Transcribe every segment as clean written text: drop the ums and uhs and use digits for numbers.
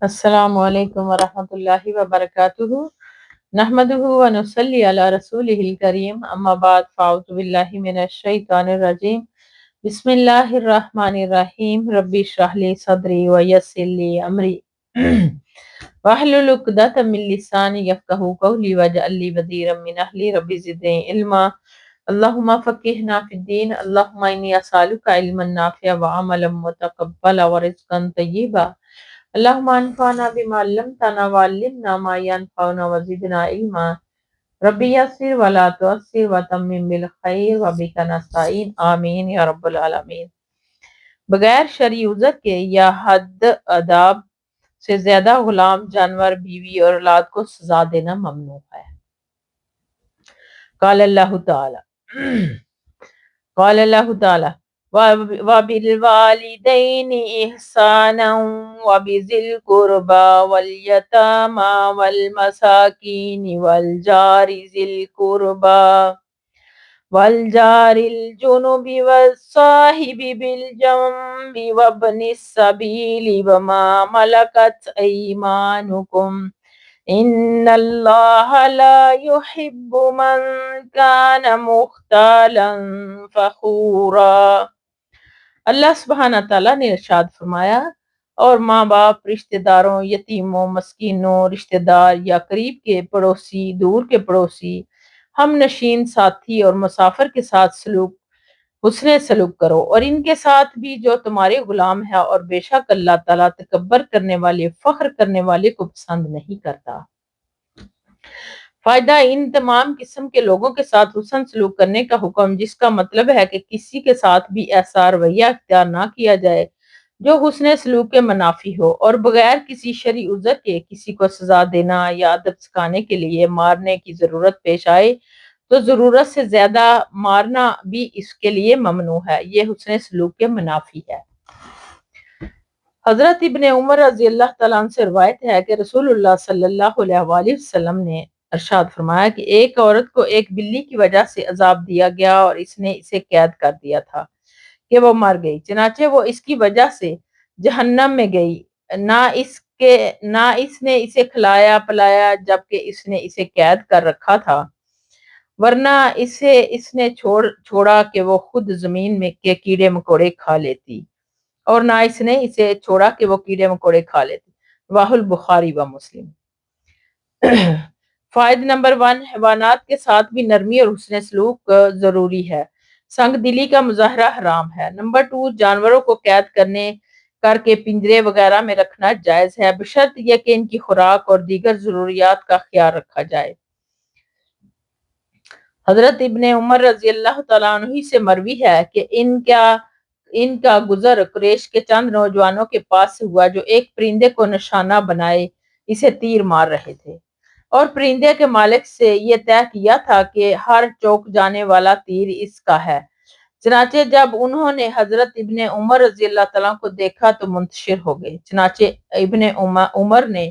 السلام علیکم ورحمۃ اللہ وبرکاتہ، نحمدہ ونصلی علی رسولہ الکریم، اما بعد فاعوذ باللہ من الشیطان الرجیم، بسم اللہ الرحمن الرحیم، ربی اشرح لی صدری ویسر لی امری واحلل عقدۃ من لسانی یفقہوا قولی واجعل لی وزیرا من اہلی ربی زدنی علما، اللہم فقہنا فی الدین، اللہم انی اسألک علما نافعا وعملا متقبلا ورزقا طیبا، اللہم انفعنا بما علمتنا وعلمنا ما ينفعنا وزدنا علما، ربی یسر ولا تعسر وتمم بالخیر وبک نستعین، آمین یا رب العالمین۔ بغیر شرعی عذر کے یا حد اداب سے زیادہ غلام، جانور، بیوی اور اولاد کو سزا دینا ممنوع ہے۔ قال اللہ تعالی قال اللہ تعالی وَبِالْوَالِدَيْنِ إِحْسَانًا وَبِذِي الْقُرْبَى وَالْيَتَامَى وَالْمَسَاكِينِ وَالْجَارِ ذِي الْقُرْبَى وَالْجَارِ الْجُنُبِ وَالصَّاحِبِ بِالْجَنبِ وَابْنِ السَّبِيلِ وَمَا مَلَكَتْ أَيْمَانُكُمْ ان اللہ لا يحب من کان مختالا فخورا۔ اللہ سبحانہ تعالیٰ نے ارشاد فرمایا، اور ماں باپ، رشتہ داروں، یتیموں، مسکینوں، رشتہ دار یا قریب کے پڑوسی، دور کے پڑوسی، ہم نشین، ساتھی اور مسافر کے ساتھ حسن سلوک کرو، اور ان کے ساتھ بھی جو تمہارے غلام ہے، اور بے شک اللہ تعالیٰ تکبر کرنے والے، فخر کرنے والے کو پسند نہیں کرتا۔ فائدہ، ان تمام قسم کے لوگوں کے ساتھ حسن سلوک کرنے کا حکم، جس کا مطلب ہے کہ کسی کے ساتھ بھی ایسا رویہ اختیار نہ کیا جائے جو حسن سلوک کے منافی ہو، اور بغیر کسی شرعی عذر کے کسی کو سزا دینا یا ادب سکھانے کے لیے مارنے کی ضرورت پیش آئے تو ضرورت سے زیادہ مارنا بھی اس کے لیے ممنوع ہے، یہ حسن سلوک کے منافی ہے۔ حضرت ابن عمر رضی اللہ تعالیٰ عنہ سے روایت ہے کہ رسول اللہ صلی اللہ علیہ وآلہ وسلم نے ارشاد فرمایا کہ ایک عورت کو ایک بلی کی وجہ سے عذاب دیا گیا، اور اس نے اسے قید کر دیا تھا کہ وہ مر گئی، چنانچہ وہ اس کی وجہ سے جہنم میں گئی، نہ اس نے اسے کھلایا پلایا جبکہ اس نے اسے قید کر رکھا تھا، ورنہ اس نے چھوڑا کہ وہ خود زمین میں کے کیڑے مکوڑے کھا لیتی، اور نہ اس نے اسے چھوڑا کہ وہ کیڑے مکوڑے کھا لیتی، رواہ البخاری و مسلم۔ فائدہ نمبر 1، حیوانات کے ساتھ بھی نرمی اور حسن سلوک ضروری ہے، سنگ دلی کا مظاہرہ حرام ہے۔ نمبر 2، جانوروں کو قید کر کے پنجرے وغیرہ میں رکھنا جائز ہے، بشرط یہ کہ ان کی خوراک اور دیگر ضروریات کا خیال رکھا جائے۔ حضرت ابن عمر رضی اللہ تعالیٰ عنہ سے مروی ہے کہ ان کا گزر قریش کے چند نوجوانوں کے پاس سے ہوا جو ایک پرندے کو نشانہ بنائے اسے تیر مار رہے تھے، اور پرندے کے مالک سے یہ طے کیا تھا کہ ہر چوک جانے والا تیر اس کا ہے۔ چنانچہ جب انہوں نے حضرت ابن عمر رضی اللہ تعالیٰ کو دیکھا تو منتشر ہو گئے، چنانچہ ابن عمر نے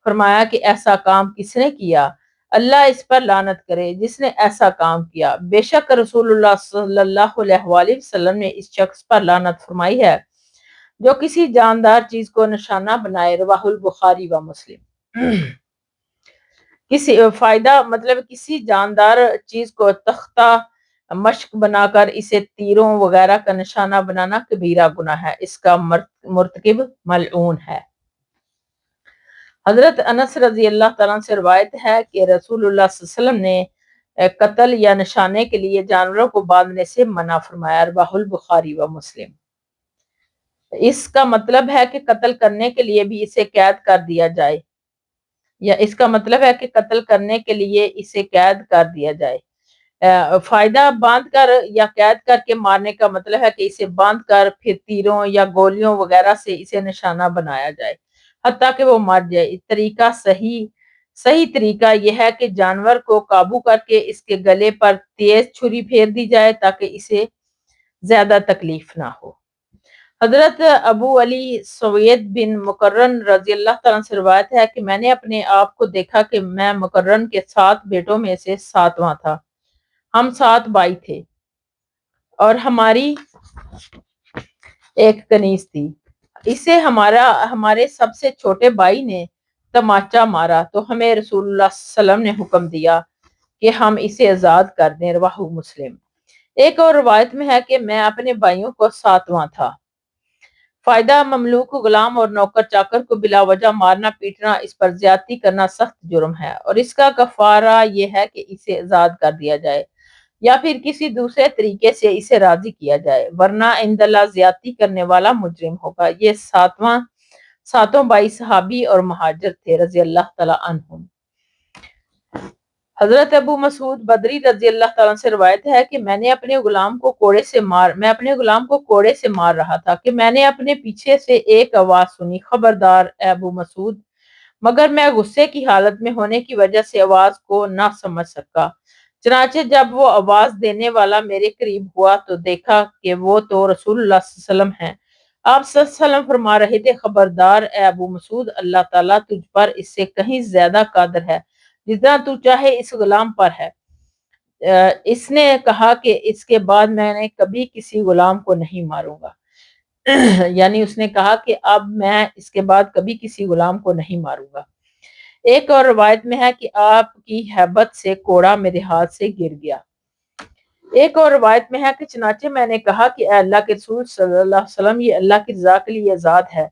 فرمایا کہ ایسا کام کس نے کیا؟ اللہ اس پر لعنت کرے جس نے ایسا کام کیا، بے شک رسول اللہ صلی اللہ علیہ وآلہ وسلم نے اس شخص پر لعنت فرمائی ہے جو کسی جاندار چیز کو نشانہ بنائے، رواہ البخاری و مسلم۔ فائدہ، مطلب کسی جاندار چیز کو تختہ مشق بنا کر اسے تیروں وغیرہ کا نشانہ بنانا کبیرہ گناہ ہے، اس کا مرتکب ملعون ہے۔ حضرت انس رضی اللہ تعالیٰ سے روایت ہے کہ رسول اللہ صلی اللہ علیہ وسلم نے قتل یا نشانے کے لیے جانوروں کو باندھنے سے منع فرمایا، رواہ البخاری و مسلم۔ اس کا مطلب ہے کہ قتل کرنے کے لیے بھی اسے قید کر دیا جائے، فائدہ، باندھ کر یا قید کر کے مارنے کا مطلب ہے کہ اسے باندھ کر پھر تیروں یا گولیوں وغیرہ سے اسے نشانہ بنایا جائے حتیٰ کہ وہ مر جائے۔ صحیح طریقہ یہ ہے کہ جانور کو قابو کر کے اس کے گلے پر تیز چھری پھیر دی جائے تاکہ اسے زیادہ تکلیف نہ ہو۔ حضرت ابو علی سوید بن مقرن رضی اللہ تعالیٰ سے روایت ہے کہ میں نے اپنے آپ کو دیکھا کہ میں مقرن کے 7 بیٹوں میں سے 7واں تھا، ہم 7 بھائی تھے اور ہماری ایک کنیز تھی۔ اسے ہمارے سب سے چھوٹے بھائی نے تماچا مارا تو ہمیں رسول اللہ صلی اللہ علیہ وسلم نے حکم دیا کہ ہم اسے آزاد کر دیں، رواہ مسلم۔ ایک اور روایت میں ہے کہ میں اپنے بھائیوں کو ساتواں تھا۔ فائدہ، مملوک، غلام اور نوکر چاکر کو بلا وجہ مارنا پیٹنا، اس پر زیادتی کرنا سخت جرم ہے، اور اس کا کفارہ یہ ہے کہ اسے آزاد کر دیا جائے یا پھر کسی دوسرے طریقے سے اسے راضی کیا جائے، ورنہ عند اللہ زیادتی کرنے والا مجرم ہوگا۔ یہ ساتوں بھائی صحابی اور مہاجر تھے رضی اللہ تعالی عنہم۔ حضرت ابو مسعود بدری رضی اللہ تعالیٰ سے روایت ہے کہ میں اپنے غلام کو کوڑے سے مار رہا تھا کہ میں نے اپنے پیچھے سے ایک آواز سنی، خبردار اے ابو مسعود، مگر میں غصے کی حالت میں ہونے کی وجہ سے آواز کو نہ سمجھ سکا۔ چنانچہ جب وہ آواز دینے والا میرے قریب ہوا تو دیکھا کہ وہ تو رسول اللہ صلی اللہ علیہ وسلم ہیں۔ آپ صلی اللہ علیہ وسلم فرما رہے تھے، خبردار اے ابو مسعود، اللہ تعالیٰ تجھ پر اس سے کہیں زیادہ قادر ہے جتنا تو چاہے اس غلام پر ہے۔ اس نے کہا کہ اس کے بعد میں نے کبھی کسی غلام کو نہیں ماروں گا یعنی اس نے کہا کہ اب میں اس کے بعد کبھی کسی غلام کو نہیں ماروں گا۔ ایک اور روایت میں ہے کہ آپ کی ہیبت سے کوڑا میرے ہاتھ سے گر گیا۔ ایک اور روایت میں ہے کہ چنانچہ میں نے کہا کہ اے اللہ کے رسول صلی اللہ علیہ وسلم، یہ اللہ کی رضا کے لیے آزاد ہے۔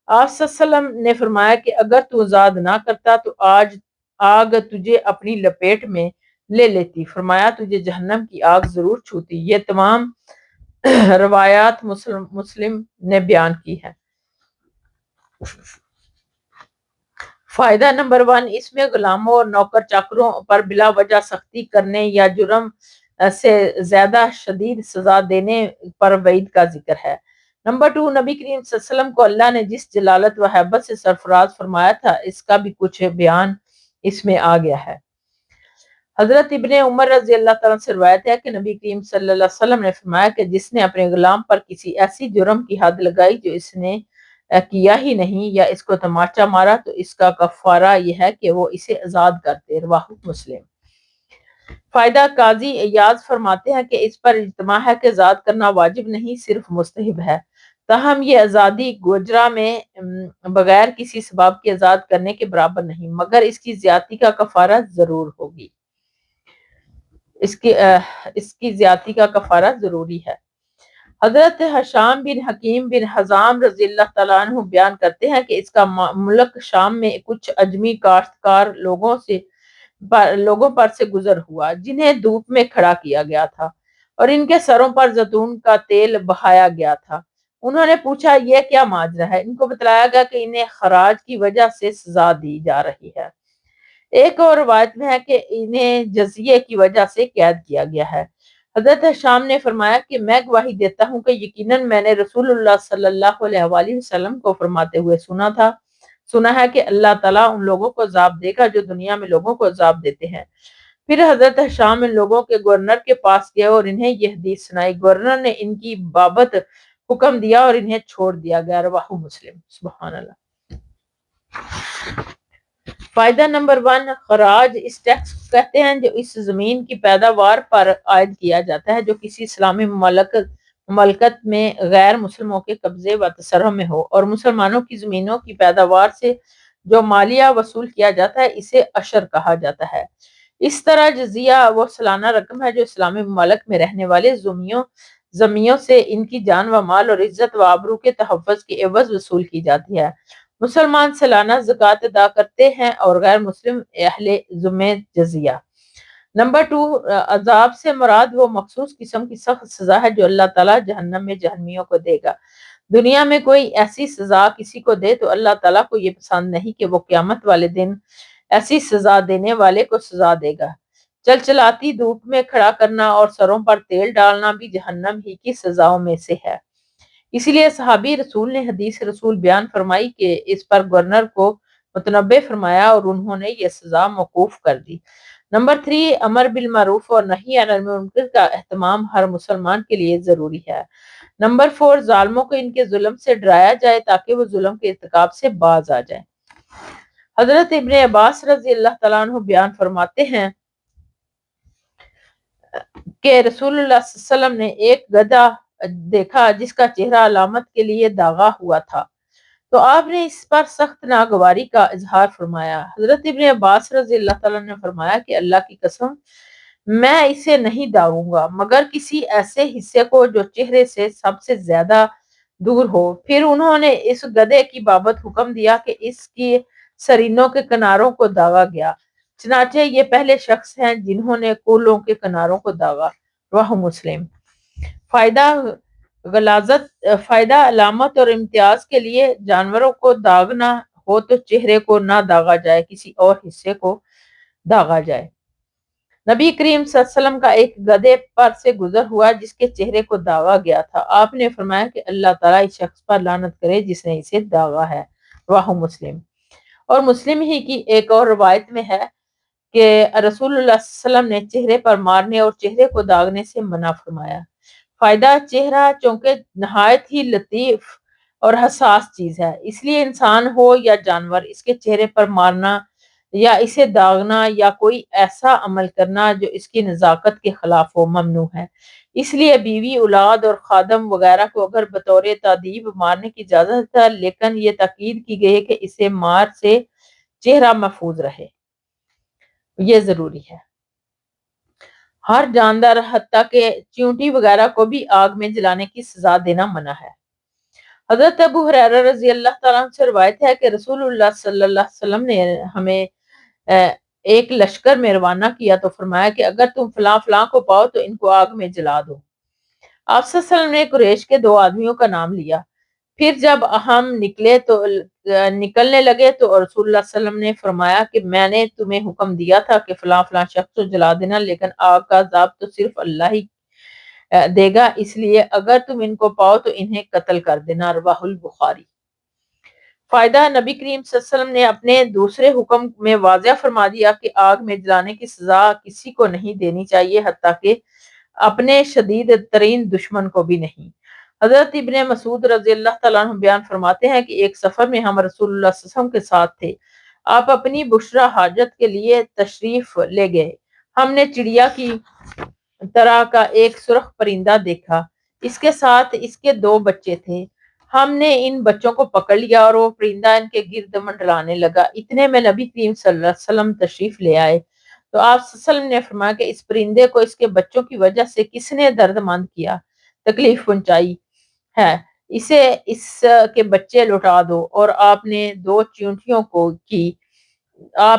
آپ صلی اللہ علیہ وسلم نے فرمایا کہ اگر تو آزاد نہ کرتا تو آج آگ تجھے اپنی لپیٹ میں لے لیتی، فرمایا تجھے جہنم کی آگ ضرور چھوتی۔ یہ تمام روایات مسلم نے بیان کی ہے۔ فائدہ نمبر 1، اس میں غلاموں اور نوکر چاکروں پر بلا وجہ سختی کرنے یا جرم سے زیادہ شدید سزا دینے پر وعید کا ذکر ہے۔ نمبر 2، نبی کریم صلی اللہ علیہ وسلم کو اللہ نے جس جلالت و ہیبت سے سرفراز فرمایا تھا، اس کا بھی کچھ بیان اس میں آ گیا ہے۔ حضرت ابن عمر رضی اللہ تعالیٰ سے روایت ہے کہ نبی کریم صلی اللہ علیہ وسلم نے فرمایا کہ جس نے اپنے غلام پر کسی ایسی جرم کی حد لگائی جو اس نے کیا ہی نہیں، یا اس کو تماچا مارا، تو اس کا کفارہ یہ ہے کہ وہ اسے آزاد کرتے، رواہ مسلم۔ فائدہ، قاضی ایاز فرماتے ہیں کہ اس پر اجتماع ہے کہ آزاد کرنا واجب نہیں، صرف مستحب ہے، تاہم یہ آزادی گوجرا میں بغیر کسی سبب کے آزاد کرنے کے برابر نہیں، مگر اس کی زیادتی کا کفارہ ضرور ہوگی، اس کی زیادتی کا کفارہ ضروری ہے۔ حضرت حشام بن حکیم بن حزام رضی اللہ تعالیٰ عنہ بیان کرتے ہیں کہ اس کا ملک شام میں کچھ اجمی کاشتکار لوگوں پر سے گزر ہوا، جنہیں دھوپ میں کھڑا کیا گیا تھا اور ان کے سروں پر زیتون کا تیل بہایا گیا تھا۔ انہوں نے پوچھا یہ کیا ماجرا ہے؟ ان کو بتلایا گیا کہ انہیں خراج کی وجہ سے سزا دی جا رہی ہے۔ ایک اور روایت میں ہے کہ انہیں جزیے کی وجہ سے قید کیا گیا ہے۔ حضرت شام نے فرمایا کہ میں گواہی دیتا ہوں کہ یقیناً میں نے رسول اللہ صلی اللہ علیہ وآلہ وسلم کو فرماتے ہوئے سنا ہے کہ اللہ تعالیٰ ان لوگوں کو عذاب دے گا جو دنیا میں لوگوں کو عذاب دیتے ہیں۔ پھر حضرت شام ان لوگوں کے گورنر کے پاس گئے اور انہیں یہ حدیث سنائی۔ گورنر نے ان کی بابت حکم دیا اور انہیں چھوڑ دیا گیا، رواہ مسلم۔ سبحان اللہ۔ فائدہ نمبر 1، خراج اس ٹیکس کو کہتے ہیں جو اس زمین کی پیداوار پر عائد کیا جاتا ہے جو کسی اسلامی مملکت میں غیر مسلموں کے قبضے و تصرف میں ہو، اور مسلمانوں کی زمینوں کی پیداوار سے جو مالیہ وصول کیا جاتا ہے اسے عشر کہا جاتا ہے۔ اس طرح جزیہ وہ سالانہ رقم ہے جو اسلامی ممالک میں رہنے والے ذمیوں سے ان کی جان و مال اور عزت و آبرو کے تحفظ کے عوض وصول کی جاتی ہے۔ مسلمان سالانہ زکوٰۃ ادا کرتے ہیں اور غیر مسلم اہل ذمہ جزیہ۔ نمبر 2، عذاب سے مراد وہ مخصوص قسم کی سخت سزا ہے جو اللہ تعالیٰ جہنم میں جہنمیوں کو دے گا۔ دنیا میں کوئی ایسی سزا کسی کو دے تو اللہ تعالیٰ کو یہ پسند نہیں کہ وہ قیامت والے دن ایسی سزا دینے والے کو سزا دے گا۔ چلچلاتی دھوپ میں کھڑا کرنا اور سروں پر تیل ڈالنا بھی جہنم ہی کی سزاؤں میں سے ہے۔ اسی لیے صحابی رسول نے حدیث رسول بیان فرمائی کہ اس پر گورنر کو متنبہ فرمایا اور انہوں نے یہ سزا موقوف کر دی۔ نمبر 3، امر بالمعروف اور نہی عن المنکر کا اہتمام ہر مسلمان کے لیے ضروری ہے۔ نمبر 4، ظالموں کو ان کے ظلم سے ڈرایا جائے تاکہ وہ ظلم کے ارتکاب سے باز آ جائیں۔ حضرت ابن عباس رضی اللہ تعالیٰ عنہ بیان فرماتے ہیں کہ رسول اللہ صلی اللہ علیہ وسلم نے ایک گدھا دیکھا جس کا چہرہ علامت کے لیے داغا ہوا تھا، تو آپ نے اس پر سخت ناگواری کا اظہار فرمایا۔ حضرت ابن عباس رضی اللہ تعالیٰ نے فرمایا کہ اللہ کی قسم میں اسے نہیں داغوں گا مگر کسی ایسے حصے کو جو چہرے سے سب سے زیادہ دور ہو۔ پھر انہوں نے اس گدھے کی بابت حکم دیا کہ اس کی سرینوں کے کناروں کو داغا گیا، چنانچہ یہ پہلے شخص ہیں جنہوں نے کولوں کے کناروں کو داغا۔ رواہ مسلم۔ فائدہ فائدہ علامت اور امتیاز کے لیے جانوروں کو داغنا ہو تو چہرے کو نہ داغا جائے، کسی اور حصے کو داغا جائے۔ نبی کریم صلی اللہ علیہ وسلم کا ایک گدھے پر سے گزر ہوا جس کے چہرے کو داغا گیا تھا، آپ نے فرمایا کہ اللہ تعالیٰ اس شخص پر لعنت کرے جس نے اسے داغا ہے۔ رواہ مسلم۔ اور مسلم ہی کی ایک اور روایت میں ہے کہ رسول اللہ صلی اللہ علیہ وسلم نے چہرے پر مارنے اور چہرے کو داغنے سے منع فرمایا۔ فائدہ چہرہ چونکہ نہایت ہی لطیف اور حساس چیز ہے، اس لیے انسان ہو یا جانور اس کے چہرے پر مارنا یا اسے داغنا یا کوئی ایسا عمل کرنا جو اس کی نزاکت کے خلاف ہو ممنوع ہے۔ اس لیے بیوی، اولاد اور خادم وغیرہ کو اگر بطور تادیب مارنے کی اجازت ہے، لیکن یہ تاکید کی گئی ہے کہ اسے مار سے چہرہ محفوظ رہے، یہ ضروری ہے۔ ہر جاندار حتیٰ کہ چیونٹی وغیرہ کو بھی آگ میں جلانے کی سزا دینا منع ہے۔ حضرت ابو ہریرہ رضی اللہ تعالیٰ عنہ سے روایت ہے کہ رسول اللہ صلی اللہ علیہ وسلم نے ہمیں ایک لشکر میں روانہ کیا تو فرمایا کہ اگر تم فلاں فلاں کو پاؤ تو ان کو آگ میں جلا دو۔ آپ صلی اللہ علیہ وسلم نے قریش کے 2 آدمیوں کا نام لیا۔ پھر جب ہم نکلنے لگے تو رسول اللہ صلی اللہ علیہ وسلم نے فرمایا کہ میں نے تمہیں حکم دیا تھا کہ فلاں فلاں شخص کو جلا دینا، لیکن آگ کا عذاب تو صرف اللہ ہی دے گا، اس لیے اگر تم ان کو پاؤ تو انہیں قتل کر دینا۔ رواہ البخاری۔ فائدہ نبی کریم صلی اللہ علیہ وسلم نے اپنے دوسرے حکم میں واضح فرما دیا کہ آگ میں جلانے کی سزا کسی کو نہیں دینی چاہیے، حتیٰ کہ اپنے شدید ترین دشمن کو بھی نہیں۔ حضرت ابن مسعود رضی اللہ تعالیٰ عنہ بیان فرماتے ہیں کہ ایک سفر میں ہم رسول اللہ صلی اللہ علیہ وسلم کے ساتھ تھے، آپ اپنی بشرا حاجت کے لیے تشریف لے گئے، ہم نے چڑیا کی طرح کا ایک سرخ پرندہ دیکھا، اس کے ساتھ اس کے 2 بچے تھے، ہم نے ان بچوں کو پکڑ لیا اور وہ پرندہ ان کے گرد منڈلانے لگا، اتنے میں نبی کریم صلی اللہ علیہ وسلم تشریف لے آئے تو آپ صلی اللہ علیہ وسلم نے فرمایا کہ اس پرندے کو اس کے بچوں کی وجہ سے کس نے درد مند کیا، تکلیف پہنچائی ہے، اسے اس کے بچے لوٹا دو۔ اور آپ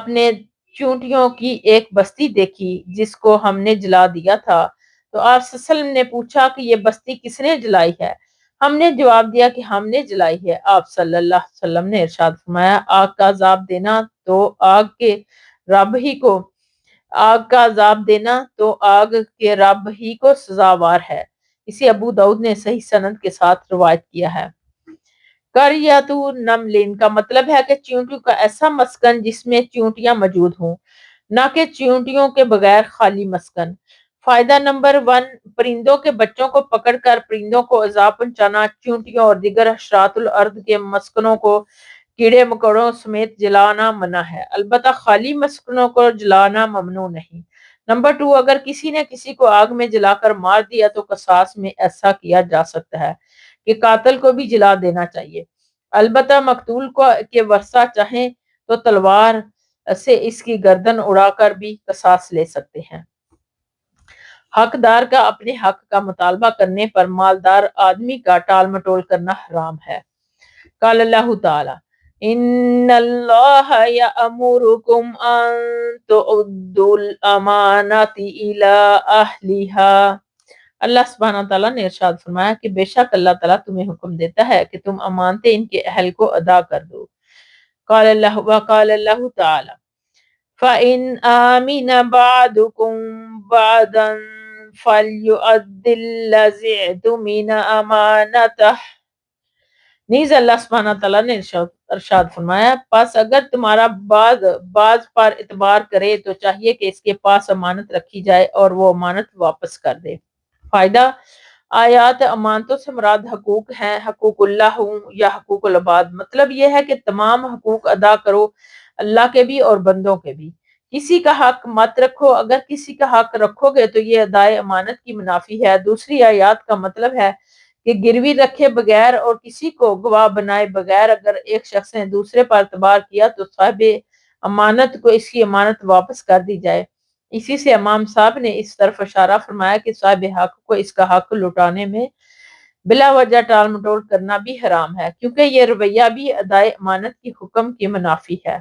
نے چونٹیوں کی ایک بستی دیکھی جس کو ہم نے جلا دیا تھا، تو آپ صلی اللہ علیہ وسلم نے پوچھا کہ یہ بستی کس نے جلائی ہے، ہم نے جواب دیا کہ ہم نے جلائی ہے۔ آپ صلی اللہ علیہ وسلم نے ارشاد فرمایا آگ کا عذاب دینا تو آگ کے رب ہی کو سزاوار ہے۔ اسے ابو داؤد نے صحیح سند کے ساتھ روایت کیا ہے۔ قریۃ نملن کا مطلب ہے کہ چیونٹیوں کا ایسا مسکن جس میں چیونٹیاں موجود ہوں، نہ کہ چیونٹیوں کے بغیر خالی مسکن۔ فائدہ نمبر 1، پرندوں کے بچوں کو پکڑ کر پرندوں کو عذاب پہنچانا، چیونٹیوں اور دیگر حشرات الارض کے مسکنوں کو کیڑے مکوڑوں سمیت جلانا منع ہے، البتہ خالی مسکنوں کو جلانا ممنوع نہیں۔ نمبر 2، اگر کسی نے کسی کو آگ میں جلا کر مار دیا تو قصاص میں ایسا کیا جا سکتا ہے کہ قاتل کو بھی جلا دینا چاہیے، البتہ مقتول کے ورثہ چاہیں تو تلوار سے اس کی گردن اڑا کر بھی قصاص لے سکتے ہیں۔ حقدار کا اپنے حق کا مطالبہ کرنے پر مالدار آدمی کا ٹال مٹول کرنا حرام ہے۔ قال اللہ تعالی ان اللہ یأمرکم ان تؤدوا الامانات الی اہلها، اللہ سبحانہ تعالیٰ نے ارشاد فرمایا کہ بے شک اللہ تعالیٰ تمہیں حکم دیتا ہے کہ تم امانتیں ان کے اہل کو ادا کر دو۔ قال اللہ تعالی فَإِنْ آمِنَ بَعْضُكُمْ بَعْضًا فَلْيُؤَدِّ الَّذِي اؤْتُمِنَ أَمَانَتَهُ، نیز اللہ سبحانہ تعالیٰ نے ارشاد فرمایا پس اگر تمہارا بعض پر اعتبار کرے تو چاہیے کہ اس کے پاس امانت رکھی جائے اور وہ امانت واپس کر دے۔ فائدہ آیات امانتوں سے مراد حقوق ہیں، حقوق اللہ ہوں یا حقوق العباد، مطلب یہ ہے کہ تمام حقوق ادا کرو، اللہ کے بھی اور بندوں کے بھی، کسی کا حق مت رکھو، اگر کسی کا حق رکھو گے تو یہ ادائے امانت کی منافی ہے۔ دوسری آیات کا مطلب ہے کہ گروی رکھے بغیر اور کسی کو گواہ بنائے بغیر اگر ایک شخص نے دوسرے پر اعتبار کیا تو صاحب امانت کو اس کی امانت واپس کر دی جائے۔ اسی سے امام صاحب نے اس طرف اشارہ فرمایا کہ صاحب حق کو اس کا حق لوٹانے میں بلا وجہ ٹال مٹول کرنا بھی حرام ہے، کیونکہ یہ رویہ بھی ادائے امانت کی حکم کی منافی ہے۔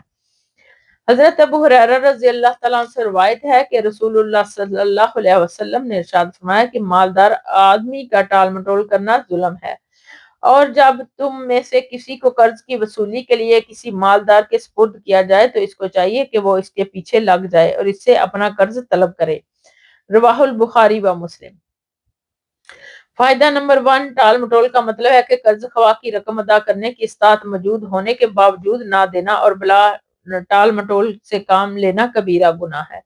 حضرت ابو ہریرہ رضی اللہ تعالیٰ عنہ سے روایت ہے کہ رسول اللہ صلی اللہ علیہ وسلم نے ارشاد فرمایا کہ مالدار آدمی کا ٹال مٹول کرنا ظلم ہے، اور جب تم میں سے کسی کو قرض کی وصولی کے لیے کسی مالدار کے سپرد کیا جائے تو اس کو چاہیے کہ وہ اس کے پیچھے لگ جائے اور اس سے اپنا قرض طلب کرے۔ رواہ البخاری و مسلم۔ فائدہ نمبر 1، ٹال مٹول کا مطلب ہے کہ قرض خواہ کی رقم ادا کرنے کی استطاعت موجود ہونے کے باوجود نہ دینا اور بلا ٹال مٹول سے کام لینا کبیرہ گناہ ہے۔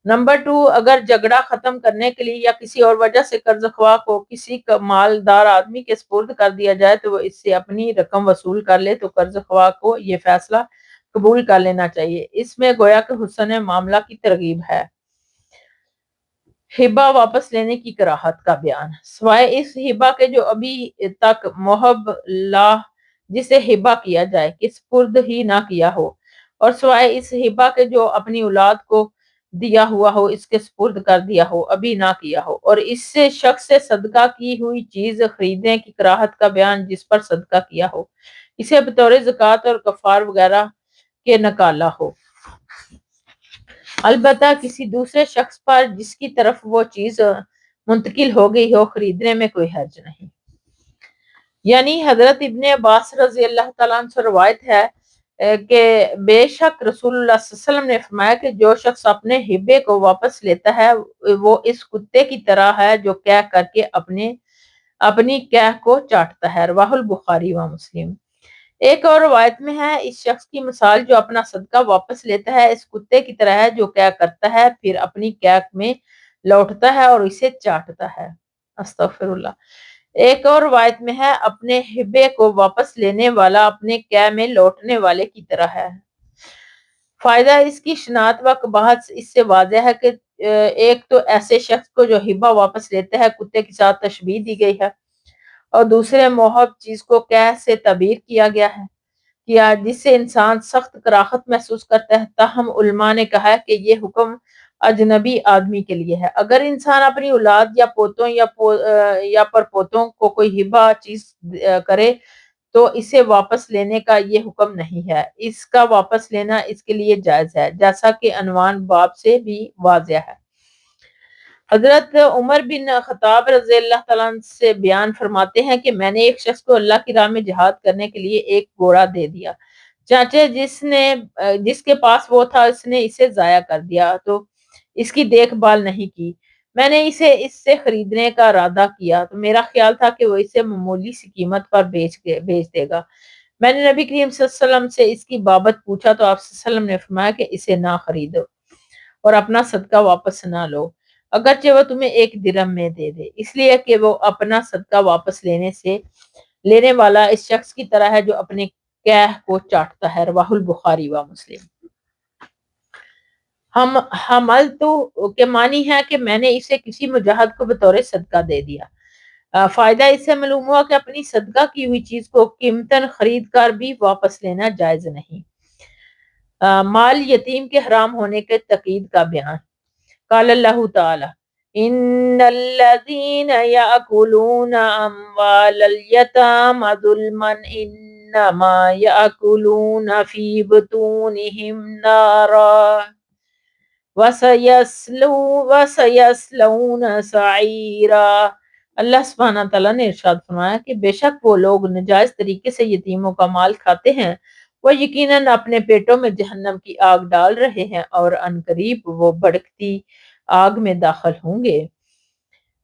نمبر 2، اگر جھگڑا ختم کرنے کے لیے یا کسی اور وجہ سے قرض خواہ کو کسی مالدار آدمی کے سپرد کر دیا جائے تو وہ اس سے اپنی رقم وصول کر لے تو قرض خواہ کو یہ فیصلہ قبول کر لینا چاہیے۔ اس میں گویا کہ حسن معاملہ کی ترغیب ہے۔ ہبہ واپس لینے کی کراہت کا بیان۔ سوائے اس ہبہ کے جو ابھی تک محب لا جسے ہبہ کیا جائے کہ سپرد ہی نہ کیا ہو، اور سوائے اس ہبہ کے جو اپنی اولاد کو دیا ہوا ہو اس کے سپرد کر دیا ہو ابھی نہ کیا ہو، اور اس سے شخص سے صدقہ کی ہوئی چیز خریدنے کی کراہت کا بیان جس پر صدقہ کیا ہو، اسے بطور زکوٰۃ اور کفار وغیرہ کے نکالا ہو، البتہ کسی دوسرے شخص پر جس کی طرف وہ چیز منتقل ہو گئی ہو خریدنے میں کوئی حرج نہیں۔ یعنی حضرت ابن عباس رضی اللہ تعالیٰ عنہ سے روایت ہے کہ بے شک رسول اللہ صلی اللہ علیہ وسلم نے فرمایا کہ جو شخص اپنے ہبے کو واپس لیتا ہے وہ اس کتے کی طرح ہے جو کہہ کر کے اپنی کہہ کو چاٹتا ہے۔ رواہ البخاری و مسلم۔ ایک اور روایت میں ہے اس شخص کی مثال جو اپنا صدقہ واپس لیتا ہے اس کتے کی طرح ہے جو کیا کرتا ہے پھر اپنی کیک میں لوٹتا ہے اور اسے چاٹتا ہے۔ استغفر اللہ۔ ایک اور روایت میں ہے اپنے ہبے کو واپس لینے والا اپنے کیک میں لوٹنے والے کی طرح ہے۔ فائدہ اس کی شناعت و قباحت اس سے واضح ہے کہ ایک تو ایسے شخص کو جو ہبہ واپس لیتا ہے کتے کے ساتھ تشبیہ دی گئی ہے، اور دوسرے محب چیز کو کیح سے تعبیر کیا گیا ہے جس سے انسان سخت کراہت محسوس کرتا ہے۔ تاہم علماء نے کہا ہے کہ یہ حکم اجنبی آدمی کے لیے ہے۔ اگر انسان اپنی اولاد یا پوتوں یا پرپوتوں کو کوئی ہبہ چیز کرے تو اسے واپس لینے کا یہ حکم نہیں ہے، اس کا واپس لینا اس کے لیے جائز ہے، جیسا کہ عنوان باب سے بھی واضح ہے۔ حضرت عمر بن خطاب رضی اللہ تعالیٰ عنہ سے بیان فرماتے ہیں کہ میں نے ایک شخص کو اللہ کی راہ میں جہاد کرنے کے لیے ایک گھوڑا دے دیا، چانچہ جس کے پاس وہ تھا اس نے اسے ضائع کر دیا تو اس کی دیکھ بھال نہیں کی۔ میں نے اسے اس سے خریدنے کا ارادہ کیا تو میرا خیال تھا کہ وہ اسے معمولی سی قیمت پر بیچ دے گا۔ میں نے نبی کریم صلی اللہ علیہ وسلم سے اس کی بابت پوچھا تو آپ صلی اللہ علیہ وسلم نے فرمایا کہ اسے نہ خریدو اور اپنا صدقہ واپس نہ لو، اگرچہ وہ تمہیں 1 درہم میں دے دے، اس لیے کہ وہ اپنا صدقہ واپس لینے والا اس شخص کی طرح ہے جو اپنے کیح کو چاٹتا ہے۔ رواہ البخاری و مسلم۔ حملتو کے معنی ہے کہ میں نے اسے کسی مجاہد کو بطور صدقہ دے دیا۔ فائدہ اس سے معلوم ہوا کہ اپنی صدقہ کی ہوئی چیز کو قیمتاً خرید کر بھی واپس لینا جائز نہیں۔ مال یتیم کے حرام ہونے کے تقید کا بیان۔ قال اللہ تعالی ان الذين يأكلون اموال اليتامى ظلما انما يأكلون في بطونهم نارا وَسَيَصْلَوْنَ سَعِيرًا۔ اللہ سبحانہ تعالیٰ نے ارشاد فرمایا کہ بے شک وہ لوگ ناجائز طریقے سے یتیموں کا مال کھاتے ہیں وہ یقیناً اپنے پیٹوں میں جہنم کی آگ ڈال رہے ہیں اور عنقریب وہ بھڑکتی آگ میں داخل ہوں گے۔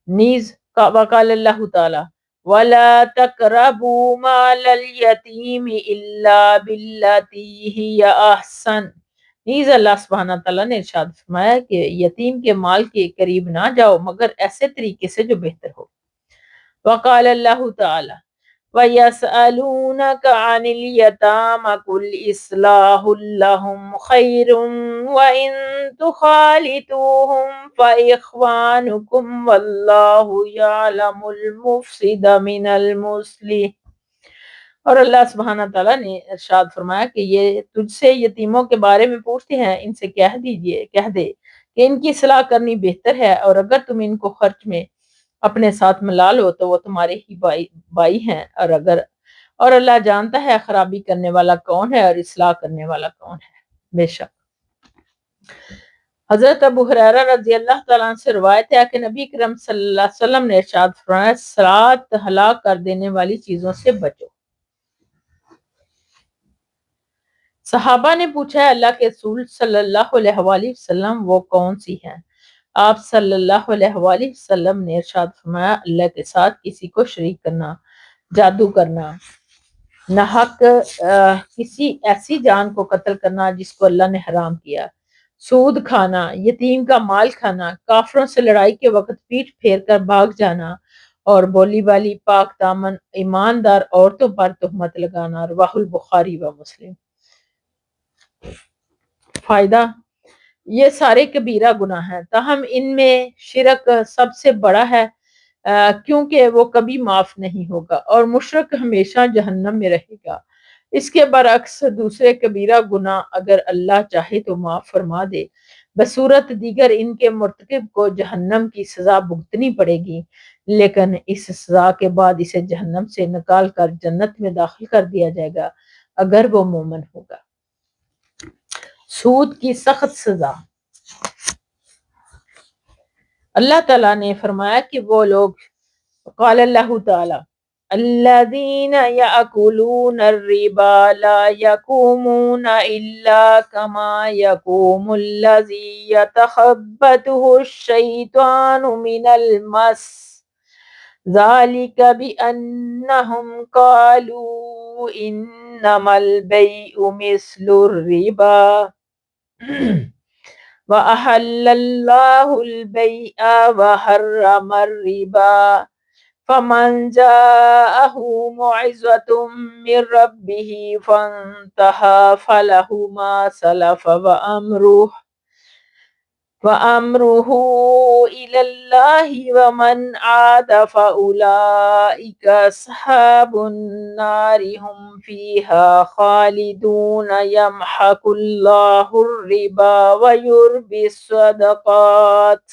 نیز وقال اللہ تعالیٰ وَلَا تَقْرَبُوا مَالَ الْيَتِيمِ إِلَّا بِالَّتِي هِيَ أَحْسَنُ۔ نیز اللہ سبحانہ تعالیٰ نے ارشاد فرمایا کہ یتیم کے مال کے قریب نہ جاؤ مگر ایسے طریقے سے جو بہتر ہو۔ وقال اللہ تعالیٰ وَيَسْأَلُونَكَ عَنِ الْيَتَامَى قُلْ إِصْلَاحٌ لَهُمْ خَيْرٌ وَإِن تُخَالِطُوهُمْ فَإِخْوَانُكُمْ وَاللَّهُ يَعْلَمُ الْمُفْسِدَ مِنَ الْمُصْلِحِ۔ اور اللہ سبحانہ تعالیٰ نے ارشاد فرمایا کہ یہ تجھ سے یتیموں کے بارے میں پوچھتے ہیں، ان سے کہہ دے کہ ان کی اصلاح کرنی بہتر ہے، اور اگر تم ان کو خرچ میں اپنے ساتھ ملا لو تو وہ تمہارے ہی بائی ہیں، اور اللہ جانتا ہے خرابی کرنے والا کون ہے اور اصلاح کرنے والا کون ہے۔ بے شک حضرت ابو ہریرہ رضی اللہ تعالیٰ عنہ سے روایت ہے کہ نبی کرم صلی اللہ علیہ وسلم نے ارشاد فرمایا، 7 ہلاک کر دینے والی چیزوں سے بچو۔ صحابہ نے پوچھا، اللہ کے رسول صلی اللہ علیہ وآلہ وسلم وہ کون سی ہیں؟ آپ صلی اللہ علیہ وآلہ وسلم نے ارشاد فرمایا، اللہ کے ساتھ کسی کو شریک کرنا، جادو کرنا، ناحق کسی ایسی جان کو قتل کرنا جس کو اللہ نے حرام کیا، سود کھانا، یتیم کا مال کھانا، کافروں سے لڑائی کے وقت پیٹھ پھیر کر بھاگ جانا، اور بولی بالی پاک دامن ایماندار عورتوں پر تہمت لگانا۔ رواہ البخاری و مسلم۔ فائدہ، یہ سارے کبیرہ گناہ ہیں، تاہم ان میں شرک سب سے بڑا ہے، کیونکہ وہ کبھی معاف نہیں ہوگا اور مشرک ہمیشہ جہنم میں رہے گا۔ اس کے برعکس دوسرے کبیرہ گناہ اگر اللہ چاہے تو معاف فرما دے، بصورت دیگر ان کے مرتکب کو جہنم کی سزا بھگتنی پڑے گی، لیکن اس سزا کے بعد اسے جہنم سے نکال کر جنت میں داخل کر دیا جائے گا اگر وہ مومن ہوگا۔ سود کی سخت سزا۔ اللہ تعالیٰ نے فرمایا کہ وہ لوگ، قال اللہ تعالیٰ، الذین یأکلون الربا لا یقومون الا کما یقوم الذی یتخبطہ الشیطان من المس، ذالک بأنہم قالوا انما البیع مثل الربا وَأَحَلَّ اللَّهُ الْبَيْعَ وَحَرَّمَ الرِّبَا فَمَنْ جَاءَهُ مَوْعِظَةٌ مِّن رَّبِّهِ فَانتَهَىٰ فَلَهُ مَا سَلَفَ وَأَمْرُهُ إِلَى اللَّهِ وَمَنْ عَادَ فَأُولَٰئِكَ أَصْحَابُ النَّارِ هُمْ فِيهَا خَالِدُونَ يَمْحَقُ اللَّهُ الرِّبَا وَيُرْبِي الصَّدَقَاتِ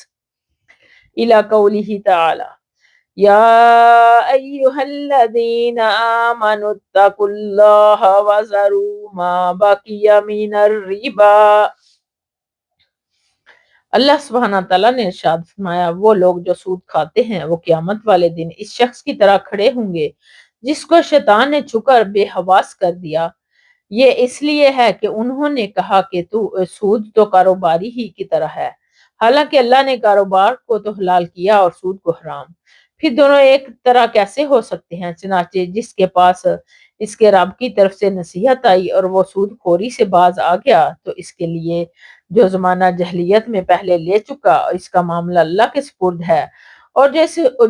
إِلَى قَوْلِهِ تَعَالَى يَا أَيُّهَا الَّذِينَ آمَنُوا اتَّقُوا اللَّهَ وَذَرُوا مَا بَقِيَ مِنَ الرِّبَا۔ اللہ سبحانہ تعالیٰ نے ارشاد فرمایا، وہ لوگ جو سود کھاتے ہیں وہ قیامت والے دن اس شخص کی طرح کھڑے ہوں گے جس کو شیطان نے چھو کر بے حواس کر دیا۔ یہ اس لیے ہے کہ انہوں نے کہا کہ سود تو کاروباری ہی کی طرح ہے، حالانکہ اللہ نے کاروبار کو تو حلال کیا اور سود کو حرام۔ پھر دونوں ایک طرح کیسے ہو سکتے ہیں؟ چنانچہ جس کے پاس اس کے رب کی طرف سے نصیحت آئی اور وہ سود خوری سے باز آ گیا تو اس کے لیے جو زمانہ جہلیت میں پہلے لے چکا، اس کا معاملہ اللہ کے سپرد ہے، اور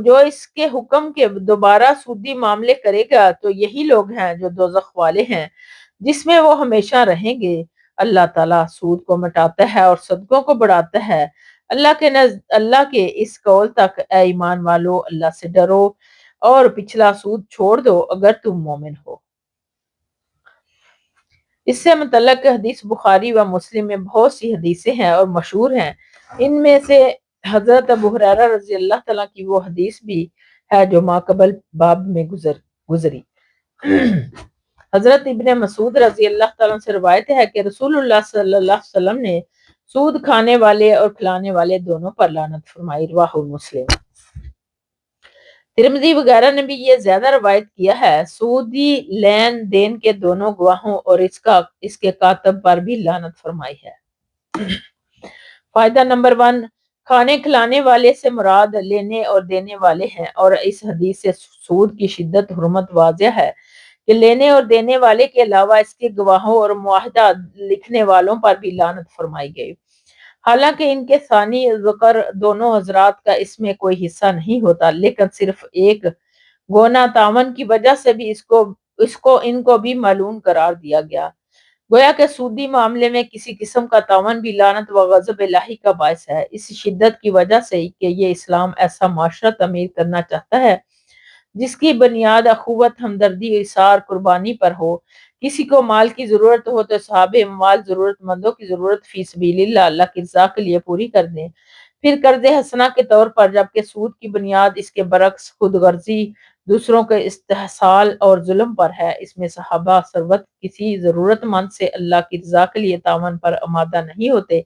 جو اس کے حکم کے دوبارہ سودی معاملے کرے گا تو یہی لوگ ہیں جو دوزخ والے ہیں جس میں وہ ہمیشہ رہیں گے۔ اللہ تعالیٰ سود کو مٹاتا ہے اور صدقوں کو بڑھاتا ہے۔ اللہ کے اس قول تک، اے ایمان والو، اللہ سے ڈرو اور پچھلا سود چھوڑ دو اگر تم مومن ہو۔ اس سے متعلق حدیث بخاری و مسلم میں بہت سی حدیثیں ہیں اور مشہور ہیں۔ ان میں سے حضرت ابو ہریرہ رضی اللہ تعالیٰ کی وہ حدیث بھی ہے جو ماقبل باب میں گزری۔ حضرت ابن مسعود رضی اللہ تعالیٰ سے روایت ہے کہ رسول اللہ صلی اللہ علیہ وسلم نے سود کھانے والے اور کھلانے والے دونوں پر لعنت فرمائی۔ رواہ مسلم۔ ترمذی وغیرہ نے بھی یہ زیادہ روایت کیا ہے۔ سودی لین دین کے دونوں گواہوں اور اس کے کاتب پر بھی لعنت فرمائی ہے۔ فائدہ نمبر 1، کھانے کھلانے والے سے مراد لینے اور دینے والے ہیں، اور اس حدیث سے سود کی شدت حرمت واضح ہے کہ لینے اور دینے والے کے علاوہ اس کے گواہوں اور معاہدہ لکھنے والوں پر بھی لعنت فرمائی گئی۔ حالانکہ ان کے ثانی ذکر دونوں حضرات کا اس میں کوئی حصہ نہیں ہوتا، لیکن صرف ایک گونا تعاون کی وجہ سے بھی ان کو بھی ملعون قرار دیا گیا۔ گویا کہ سودی معاملے میں کسی قسم کا تعاون بھی لعنت و غضب الہی کا باعث ہے۔ اس شدت کی وجہ سے کہ یہ اسلام ایسا معاشرہ تعمیر کرنا چاہتا ہے جس کی بنیاد اخوت، ہمدردی، ایثار، قربانی پر ہو۔ کسی کو مال کی ضرورت ہو تو صاحب اموال ضرورت مندوں کی ضرورت فی سبیل اللہ کی رضا کے لیے پوری کر دیں۔ پھر قرض حسنہ کے طور پر، جبکہ سود کی بنیاد اس کے برعکس خود غرضی، دوسروں کے استحصال اور ظلم پر ہے۔ اس میں صحابہ ثروت کسی ضرورت مند سے اللہ کی رضا کے لیے تعاون پر آمادہ نہیں ہوتے،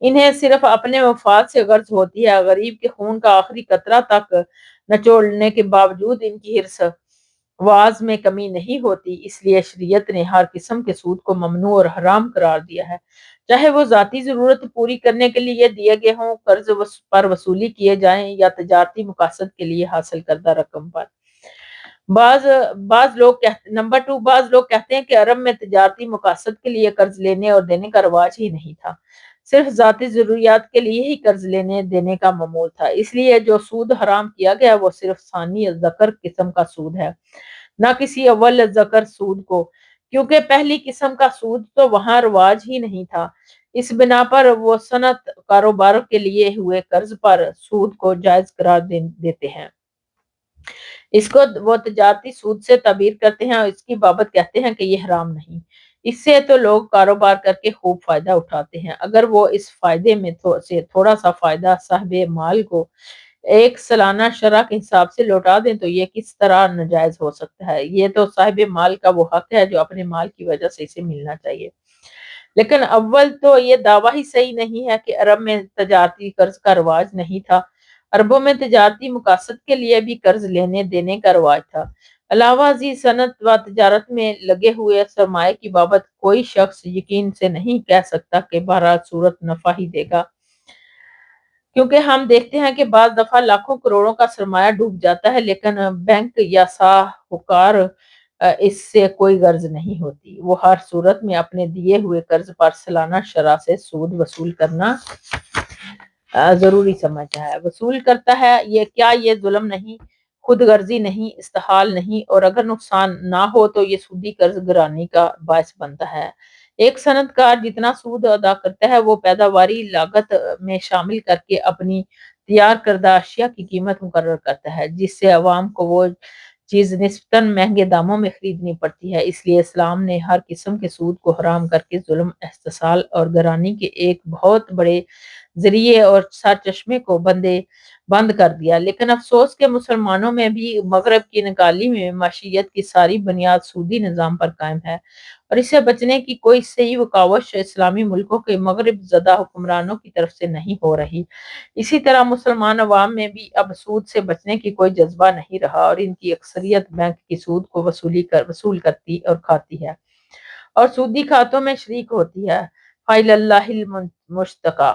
انہیں صرف اپنے مفاد سے غرض ہوتی ہے۔ غریب کے خون کا آخری قطرہ تک نچوڑنے کے باوجود ان کی حرص واز میں کمی نہیں ہوتی۔ اس لیے شریعت نے ہر قسم کے سود کو ممنوع اور حرام قرار دیا ہے، چاہے وہ ذاتی ضرورت پوری کرنے کے لیے دیے گئے ہوں، قرض پر وصولی کیے جائیں یا تجارتی مقاصد کے لیے حاصل کردہ رقم پر۔ نمبر 2، بعض لوگ کہتے ہیں کہ عرب میں تجارتی مقاصد کے لیے قرض لینے اور دینے کا رواج ہی نہیں تھا، صرف ذاتی ضروریات کے لیے ہی قرض لینے دینے کا معمول تھا۔ اس لیے جو سود حرام کیا گیا وہ صرف ثانی الذکر قسم کا سود ہے، نہ کسی اول الذکر سود کو، کیونکہ پہلی قسم کا سود تو وہاں رواج ہی نہیں تھا۔ اس بنا پر وہ صنعت کاروبار کے لیے ہوئے قرض پر سود کو جائز قرار دیتے ہیں۔ اس کو وہ تجارتی سود سے تعبیر کرتے ہیں اور اس کی بابت کہتے ہیں کہ یہ حرام نہیں، اس سے تو لوگ کاروبار کر کے خوب فائدہ اٹھاتے ہیں۔ اگر وہ اس فائدے میں سے تھوڑا سا فائدہ صاحب مال کو ایک سالانہ شرح کے حساب سے لوٹا دیں تو یہ کس طرح ناجائز ہو سکتا ہے؟ یہ تو صاحب مال کا وہ حق ہے جو اپنے مال کی وجہ سے اسے ملنا چاہیے۔ لیکن اول تو یہ دعویٰ ہی صحیح نہیں ہے کہ عرب میں تجارتی قرض کا رواج نہیں تھا۔ عربوں میں تجارتی مقاصد کے لیے بھی قرض لینے دینے کا رواج تھا۔ علاوہ ازیں صنعت و تجارت میں لگے ہوئے سرمایہ کی بابت کوئی شخص یقین سے نہیں کہہ سکتا کہ بہرحال صورت نفع ہی دے گا، کیونکہ ہم دیکھتے ہیں کہ بعض دفعہ لاکھوں کروڑوں کا سرمایہ ڈوب جاتا ہے لیکن بینک یا ساہوکار اس سے کوئی غرض نہیں ہوتی۔ وہ ہر صورت میں اپنے دیے ہوئے قرض پر سالانہ شرح سے سود وصول کرنا ضروری سمجھتا ہے، وصول کرتا ہے۔ یہ ظلم نہیں، خود غرضی نہیں، استحال نہیں، اور اگر نقصان نہ ہو تو یہ سودی قرض گرانی کا باعث بنتا ہے۔ ایک صنعت کار جتنا سود ادا کرتا ہے وہ پیداواری لاگت میں شامل کر کے اپنی تیار کردہ اشیاء کی قیمت مقرر کرتا ہے، جس سے عوام کو وہ چیز نسبتاً مہنگے داموں میں خریدنی پڑتی ہے۔ اس لیے اسلام نے ہر قسم کے سود کو حرام کر کے ظلم، استحصال اور گرانی کے ایک بہت بڑے ذریعے اور سرچشمے کو بند کر دیا۔ لیکن افسوس کہ مسلمانوں میں بھی مغرب کی نکالی میں معیشت کی ساری بنیاد سودی نظام پر قائم ہے، اور اسے بچنے کی کوئی صحیح کاوش اسلامی ملکوں کے مغرب زدہ حکمرانوں کی طرف سے نہیں ہو رہی۔ اسی طرح مسلمان عوام میں بھی اب سود سے بچنے کی کوئی جذبہ نہیں رہا، اور ان کی اکثریت بینک کی سود کو وصول کرتی اور کھاتی ہے اور سودی کھاتوں میں شریک ہوتی ہے۔ فَإِلَى اللَّهِ الْمُشْتَكَى۔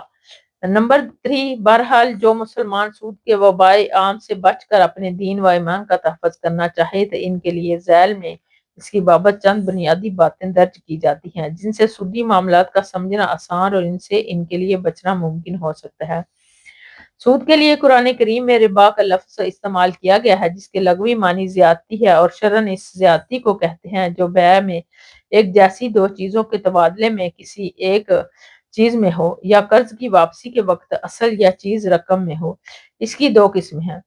نمبر 3، بہرحال جو مسلمان سود کے وبائے عام سے بچ کر اپنے دین و ایمان کا تحفظ کرنا چاہے تو ان کے لیے ذیل میں اس کی بابت چند بنیادی باتیں درج کی جاتی ہیں جن سے سودی معاملات کا سمجھنا آسان اور ان کے لیے بچنا ممکن ہو سکتا ہے۔ سود کے لیے قرآن کریم میں ربا کا لفظ استعمال کیا گیا ہے جس کے لغوی معنی زیادتی ہے، اور شرعاً اس زیادتی کو کہتے ہیں جو بیع میں ایک جیسی دو چیزوں کے تبادلے میں کسی ایک چیز میں ہو، یا قرض کی واپسی کے وقت اصل یا چیز رقم میں ہو۔ اس کی دو قسمیں ہیں: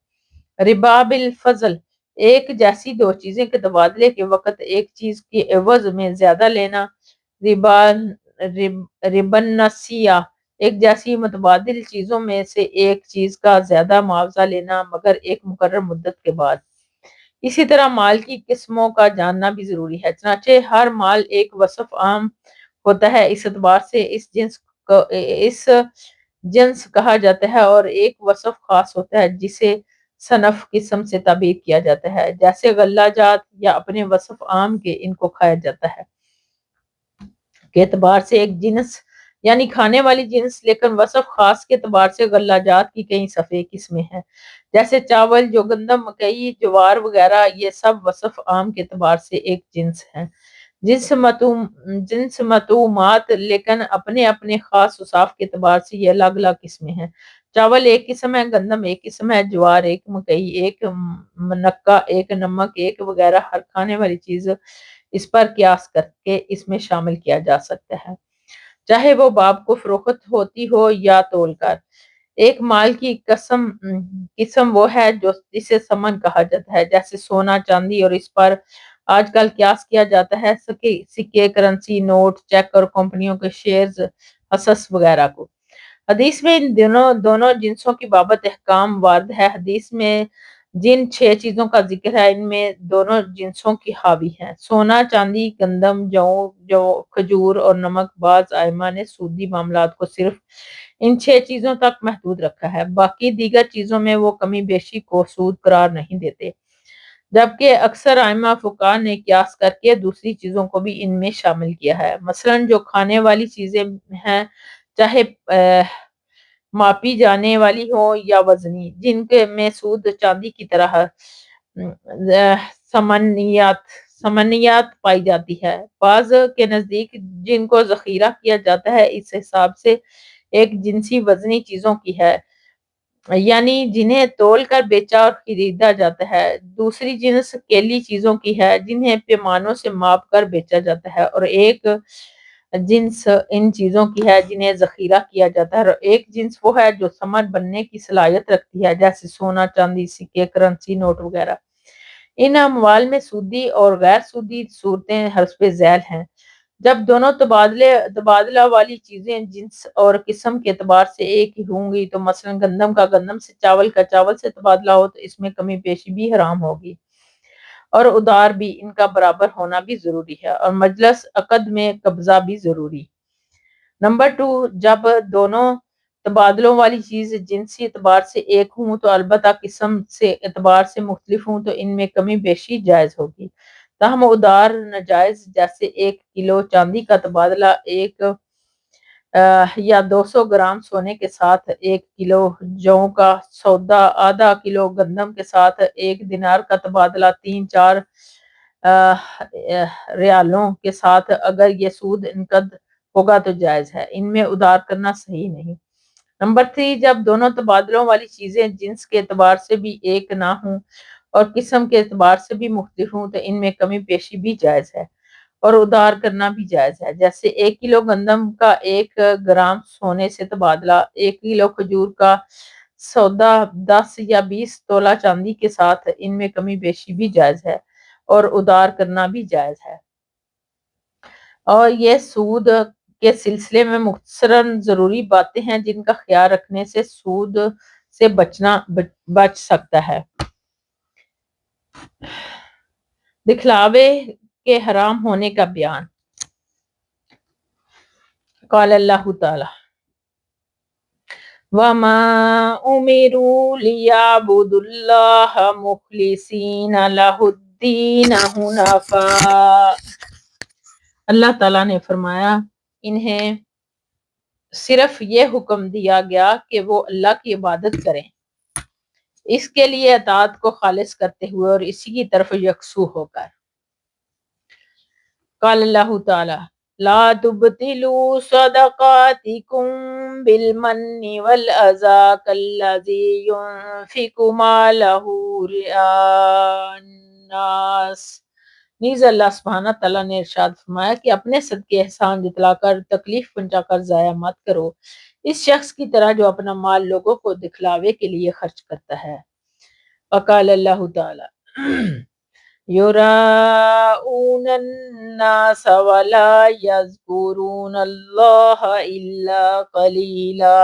ربا بالفضل، ایک جیسی دو چیزیں کے تبادلے کے وقت ایک چیز کے عوض میں زیادہ لینا، ربا النسیہ، ایک جیسی متبادل چیزوں میں سے ایک چیز کا زیادہ معاوضہ لینا مگر ایک مقرر مدت کے بعد۔ اسی طرح مال کی قسموں کا جاننا بھی ضروری ہے، چنانچہ ہر مال ایک وصف عام ہوتا ہے اس اعتبار سے اس جنس کہا جاتا ہے، اور ایک وصف خاص ہوتا ہے جسے صنف قسم سے تعبیر کیا جاتا ہے، جیسے غلہ جات یا اپنے وصف عام کے ان کو کھایا جاتا ہے کے اعتبار سے ایک جنس یعنی کھانے والی جنس، لیکن وصف خاص کے اعتبار سے غلہ جات کی کئی صفحے قسمیں ہیں، جیسے چاول، جو گندم، مکئی، جوار وغیرہ، یہ سب وصف عام کے اعتبار سے ایک جنس ہیں۔ جنس مطعومات لیکن اپنے اپنے خاص اوصاف کے اعتبار سے یہ الگ الگ قسمیں ہیں، چاول ایک قسم ہے، گندم ایک قسم ہے، جوار ایک، مکئی ایک، منقع ایک، نمک ایک وغیرہ ہر کھانے والی چیز اس پر قیاس کر کے اس میں شامل کیا جا سکتا ہے، چاہے وہ باپ کو فروخت ہوتی ہو یا تول کر۔ ایک مال کی قسم وہ ہے جو جسے ثمن کہا جاتا ہے، جیسے سونا چاندی، اور اس پر آج کل قیاس کیا جاتا ہے سکے، کرنسی، نوٹ، چیک اور کمپنیوں کے شیئرز، حصص وغیرہ کو۔ حدیث میں ان دونوں جنسوں کی بابت احکام وارد ہے۔ حدیث میں جن 6 چیزوں کا ذکر ہے ان میں دونوں جنسوں کی حاوی ہیں: سونا، چاندی، گندم، جو، کھجور اور نمک۔ بعض ائمہ نے سودی معاملات کو صرف ان 6 چیزوں تک محدود رکھا ہے، باقی دیگر چیزوں میں وہ کمی بیشی کو سود قرار نہیں دیتے، جبکہ اکثر ائمہ فقہا نے قیاس کر کے دوسری چیزوں کو بھی ان میں شامل کیا ہے، مثلاً جو کھانے والی چیزیں ہیں، چاہے ماپی جانے والی ہو یا وزنی، جن کے میں سود چاندی کی طرح سمنیات پائی جاتی ہے۔ بعض کے نزدیک جن کو ذخیرہ کیا جاتا ہے اس حساب سے ایک جنسی وزنی چیزوں کی ہے، یعنی جنہیں تول کر بیچا اور خریدا جاتا ہے۔ دوسری جنس کیلی چیزوں کی ہے جنہیں پیمانوں سے ماپ کر بیچا جاتا ہے، اور ایک جنس ان چیزوں کی ہے جنہیں ذخیرہ کیا جاتا ہے، اور ایک جنس وہ ہے جو ثمر بننے کی صلاحیت رکھتی ہے، جیسے سونا، چاندی، سکے، کرنسی، نوٹ وغیرہ۔ ان اموال میں سودی اور غیر سودی صورتیں حسب ذیل ہیں۔ جب دونوں تبادلہ والی چیزیں جنس اور قسم کے اعتبار سے ایک ہی ہوں گی، تو مثلا گندم کا گندم سے، چاول کا چاول سے تبادلہ ہو تو اس میں کمی بیشی بھی حرام ہوگی، اور ادار بھی ان کا برابر ہونا بھی ضروری ہے، اور مجلس عقد میں قبضہ بھی ضروری۔ نمبر 2، جب دونوں تبادلوں والی چیز جنسی اعتبار سے ایک ہوں تو البتہ قسم سے اعتبار سے مختلف ہوں تو ان میں کمی بیشی جائز ہوگی، تاہم ادار ناجائز، جیسے 1 کلو چاندی کا تبادلہ 1 یا 200 گرام سونے کے ساتھ 1 کلو جو کا سودا، آدھا کلو گندم کے ساتھ 1 دینار کا تبادلہ 3-4 ریالوں کے ساتھ، اگر یہ سود انقد ہوگا تو جائز ہے، ان میں ادار کرنا صحیح نہیں۔ نمبر 3، جب دونوں تبادلوں والی چیزیں جنس کے اعتبار سے بھی ایک نہ ہوں اور قسم کے اعتبار سے بھی مختلف ہوں تو ان میں کمی بیشی بھی جائز ہے اور ادار کرنا بھی جائز ہے، جیسے 1 کلو گندم کا 1 گرام سونے سے تبادلہ، 1 کلو کھجور کا سودا 10 یا 20 تولہ چاندی کے ساتھ، ان میں کمی بیشی بھی جائز ہے اور ادار کرنا بھی جائز ہے۔ اور یہ سود کے سلسلے میں مختصراً ضروری باتیں ہیں جن کا خیال رکھنے سے سود سے بچ سکتا ہے۔ دکھلاوے کے حرام ہونے کا بیان۔ قال اللہ تعالی وَمَا أُمِرُوا لِيَعْبُدُوا اللَّهَ مُخْلِصِينَ لَهُ الدِّينَ حُنَفَاءَ۔ اللہ تعالیٰ نے فرمایا انہیں صرف یہ حکم دیا گیا کہ وہ اللہ کی عبادت کریں، اس کے لیے اطاعت کو خالص کرتے ہوئے اور اسی کی طرف یکسو ہو کر۔ قال اللہ تعالی لا تبطلوا صدقاتکم بالمن والأذى كالذي ينفق ماله رئاء الناس۔ نیز اللہ سبحانہ تعالیٰ نے ارشاد فرمایا کہ اپنے صدقے احسان جتلا کر، تکلیف پہنچا کر ضائع مت کرو، اس شخص کی طرح جو اپنا مال لوگوں کو دکھلاوے کے لیے خرچ کرتا ہے۔ وقال اللہ تعالی یراؤون الناس ولا یذکرون اللہ الا قلیلا۔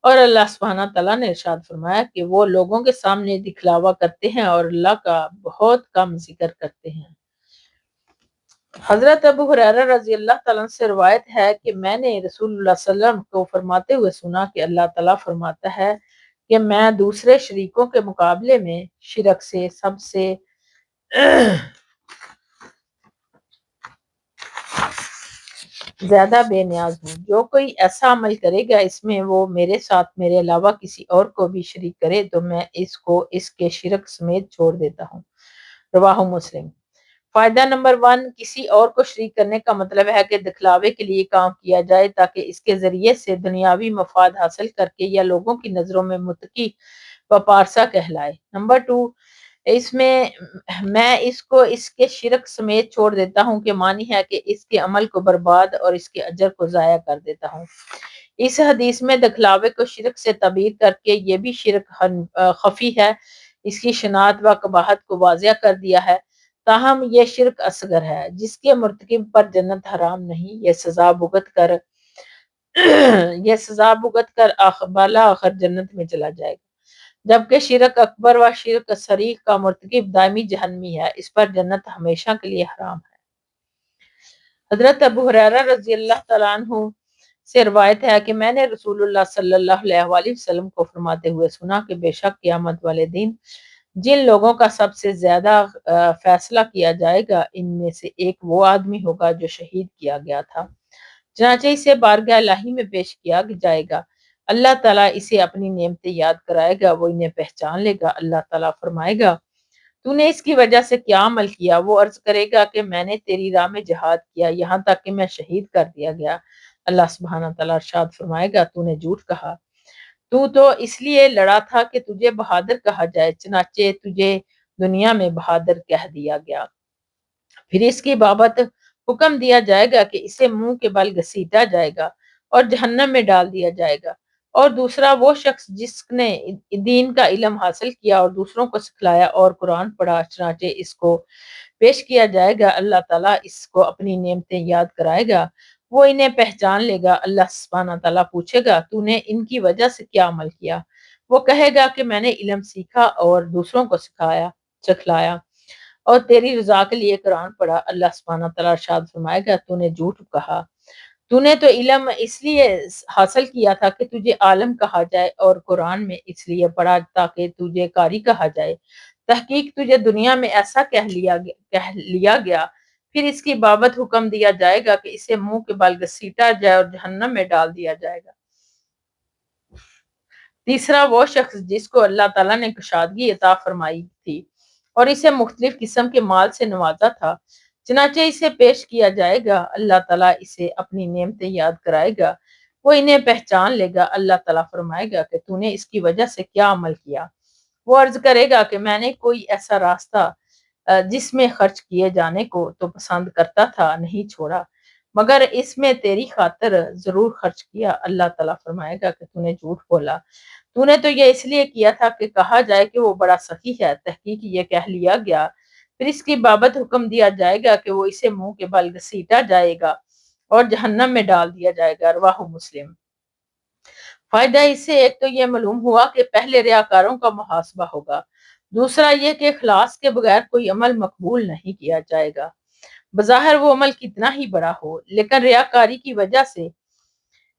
اور اللہ سبحانہ تعالیٰ نے ارشاد فرمایا کہ وہ لوگوں کے سامنے دکھلاوا کرتے ہیں اور اللہ کا بہت کم ذکر کرتے ہیں۔ حضرت ابو ہریرہ رضی اللہ تعالیٰ عنہ سے روایت ہے کہ میں نے رسول اللہ صلی اللہ علیہ وسلم کو فرماتے ہوئے سنا کہ اللہ تعالیٰ فرماتا ہے کہ میں دوسرے شریکوں کے مقابلے میں شرک سے سب سے زیادہ بے نیاز ہوں۔ جو کوئی ایسا عمل کرے گا اس میں وہ میرے ساتھ میرے علاوہ کسی اور کو بھی شریک کرے تو میں اس کو اس کے شرک سمیت چھوڑ دیتا ہوں۔ رواہ مسلم۔ فائدہ نمبر 1، کسی اور کو شریک کرنے کا مطلب ہے کہ دکھلاوے کے لیے کام کیا جائے تاکہ اس کے ذریعے سے دنیاوی مفاد حاصل کر کے یا لوگوں کی نظروں میں متقی و پارسا کہلائے۔ نمبر 2، اس میں اس کو اس کے شرک سمیت چھوڑ دیتا ہوں کہ معنی ہے کہ اس کے عمل کو برباد اور اس کے اجر کو ضائع کر دیتا ہوں۔ اس حدیث میں دکھلاوے کو شرک سے تعبیر کر کے یہ بھی شرک خفی ہے، اس کی شناعت و قباحت کو واضح کر دیا ہے، تاہم یہ شرک اصغر ہے جس کے مرتکب پر جنت حرام نہیں، یہ سزا بھگت کر بالا آخر جنت میں چلا جائے گا، جبکہ شرک اکبر و شرک صریح کا مرتکب دائمی جہنمی ہے، اس پر جنت ہمیشہ کے لیے حرام ہے۔ حضرت ابو ہریرہ رضی اللہ تعالیٰ عنہ سے روایت ہے کہ میں نے رسول اللہ صلی اللہ علیہ وآلہ وسلم کو فرماتے ہوئے سنا کہ بے شک قیامت والے دن جن لوگوں کا سب سے زیادہ فیصلہ کیا جائے گا، ان میں سے ایک وہ آدمی ہوگا جو شہید کیا گیا تھا، چنانچہ اسے بارگاہ الہی میں پیش کیا جائے گا، اللہ تعالیٰ اسے اپنی نعمتیں یاد کرائے گا، وہ انہیں پہچان لے گا، اللہ تعالیٰ فرمائے گا تو نے اس کی وجہ سے کیا عمل کیا؟ وہ عرض کرے گا کہ میں نے تیری راہ میں جہاد کیا یہاں تک کہ میں شہید کر دیا گیا، اللہ سبحانہ تعالیٰ ارشاد فرمائے گا تو نے جھوٹ کہا، تو اس لیے لڑا تھا کہ تجھے بہادر کہا جائے، چنانچہ تجھے دنیا میں بہادر کہہ دیا گیا۔ پھر اس کی بابت حکم دیا جائے گا کہ اسے منہ کے بل گھسیٹا جائے گا اور جہنم میں ڈال دیا جائے گا، اور دوسرا وہ شخص جس نے دین کا علم حاصل کیا اور دوسروں کو سکھلایا اور قرآن پڑھا، چنانچہ اس کو پیش کیا جائے گا، اللہ تعالیٰ اس کو اپنی نعمتیں یاد کرائے گا، وہ انہیں پہچان لے گا، اللہ سبحانہ تعالیٰ پوچھے گا تو نے ان کی وجہ سے کیا عمل کیا؟ وہ کہے گا کہ میں نے علم سیکھا اور دوسروں کو سکھلایا اور تیری رضا کے لیے قرآن پڑھا، اللہ سبحانہ تعالیٰ ارشاد فرمائے گا تو نے جھوٹ کہا، تو نے تو علم اس لیے حاصل کیا تھا کہ تجھے عالم کہا جائے اور قرآن میں اس لیے پڑھا تاکہ تجھے قاری کہا جائے، تحقیق تجھے دنیا میں ایسا کہہ لیا گیا، پھر اس کی بابت حکم دیا جائے گا کہ اسے منہ کے بل گھسیٹا جائے اور جہنم میں ڈال دیا جائے گا۔ تیسرا وہ شخص جس کو اللہ تعالیٰ نے کشادگی عطا فرمائی تھی اور اسے مختلف قسم کے مال سے نوازا تھا، چنانچہ اسے پیش کیا جائے گا، اللہ تعالیٰ اسے اپنی نعمتیں یاد کرائے گا، وہ انہیں پہچان لے گا، اللہ تعالیٰ فرمائے گا کہ تو نے اس کی وجہ سے کیا عمل کیا؟ وہ عرض کرے گا کہ میں نے کوئی ایسا راستہ جس میں خرچ کیے جانے کو تو پسند کرتا تھا نہیں چھوڑا، مگر اس میں تیری خاطر ضرور خرچ کیا، اللہ تعالیٰ فرمائے گا کہ تو نے جھوٹ بولا، تو نے تو یہ اس لیے کیا تھا کہ کہا جائے کہ وہ بڑا سخی ہے، تحقیق یہ کہہ لیا گیا، پھر اس کی بابت حکم دیا جائے گا کہ وہ اسے منہ کے بل گھسیٹا جائے گا اور جہنم میں ڈال دیا جائے گا، رواہ مسلم۔ فائدہ اس سے ایک تو یہ معلوم ہوا کہ پہلے ریاکاروں کا محاسبہ ہوگا، دوسرا یہ کہ اخلاص کے بغیر کوئی عمل مقبول نہیں کیا جائے گا، بظاہر وہ عمل کتنا ہی بڑا ہو، لیکن ریاکاری کی وجہ سے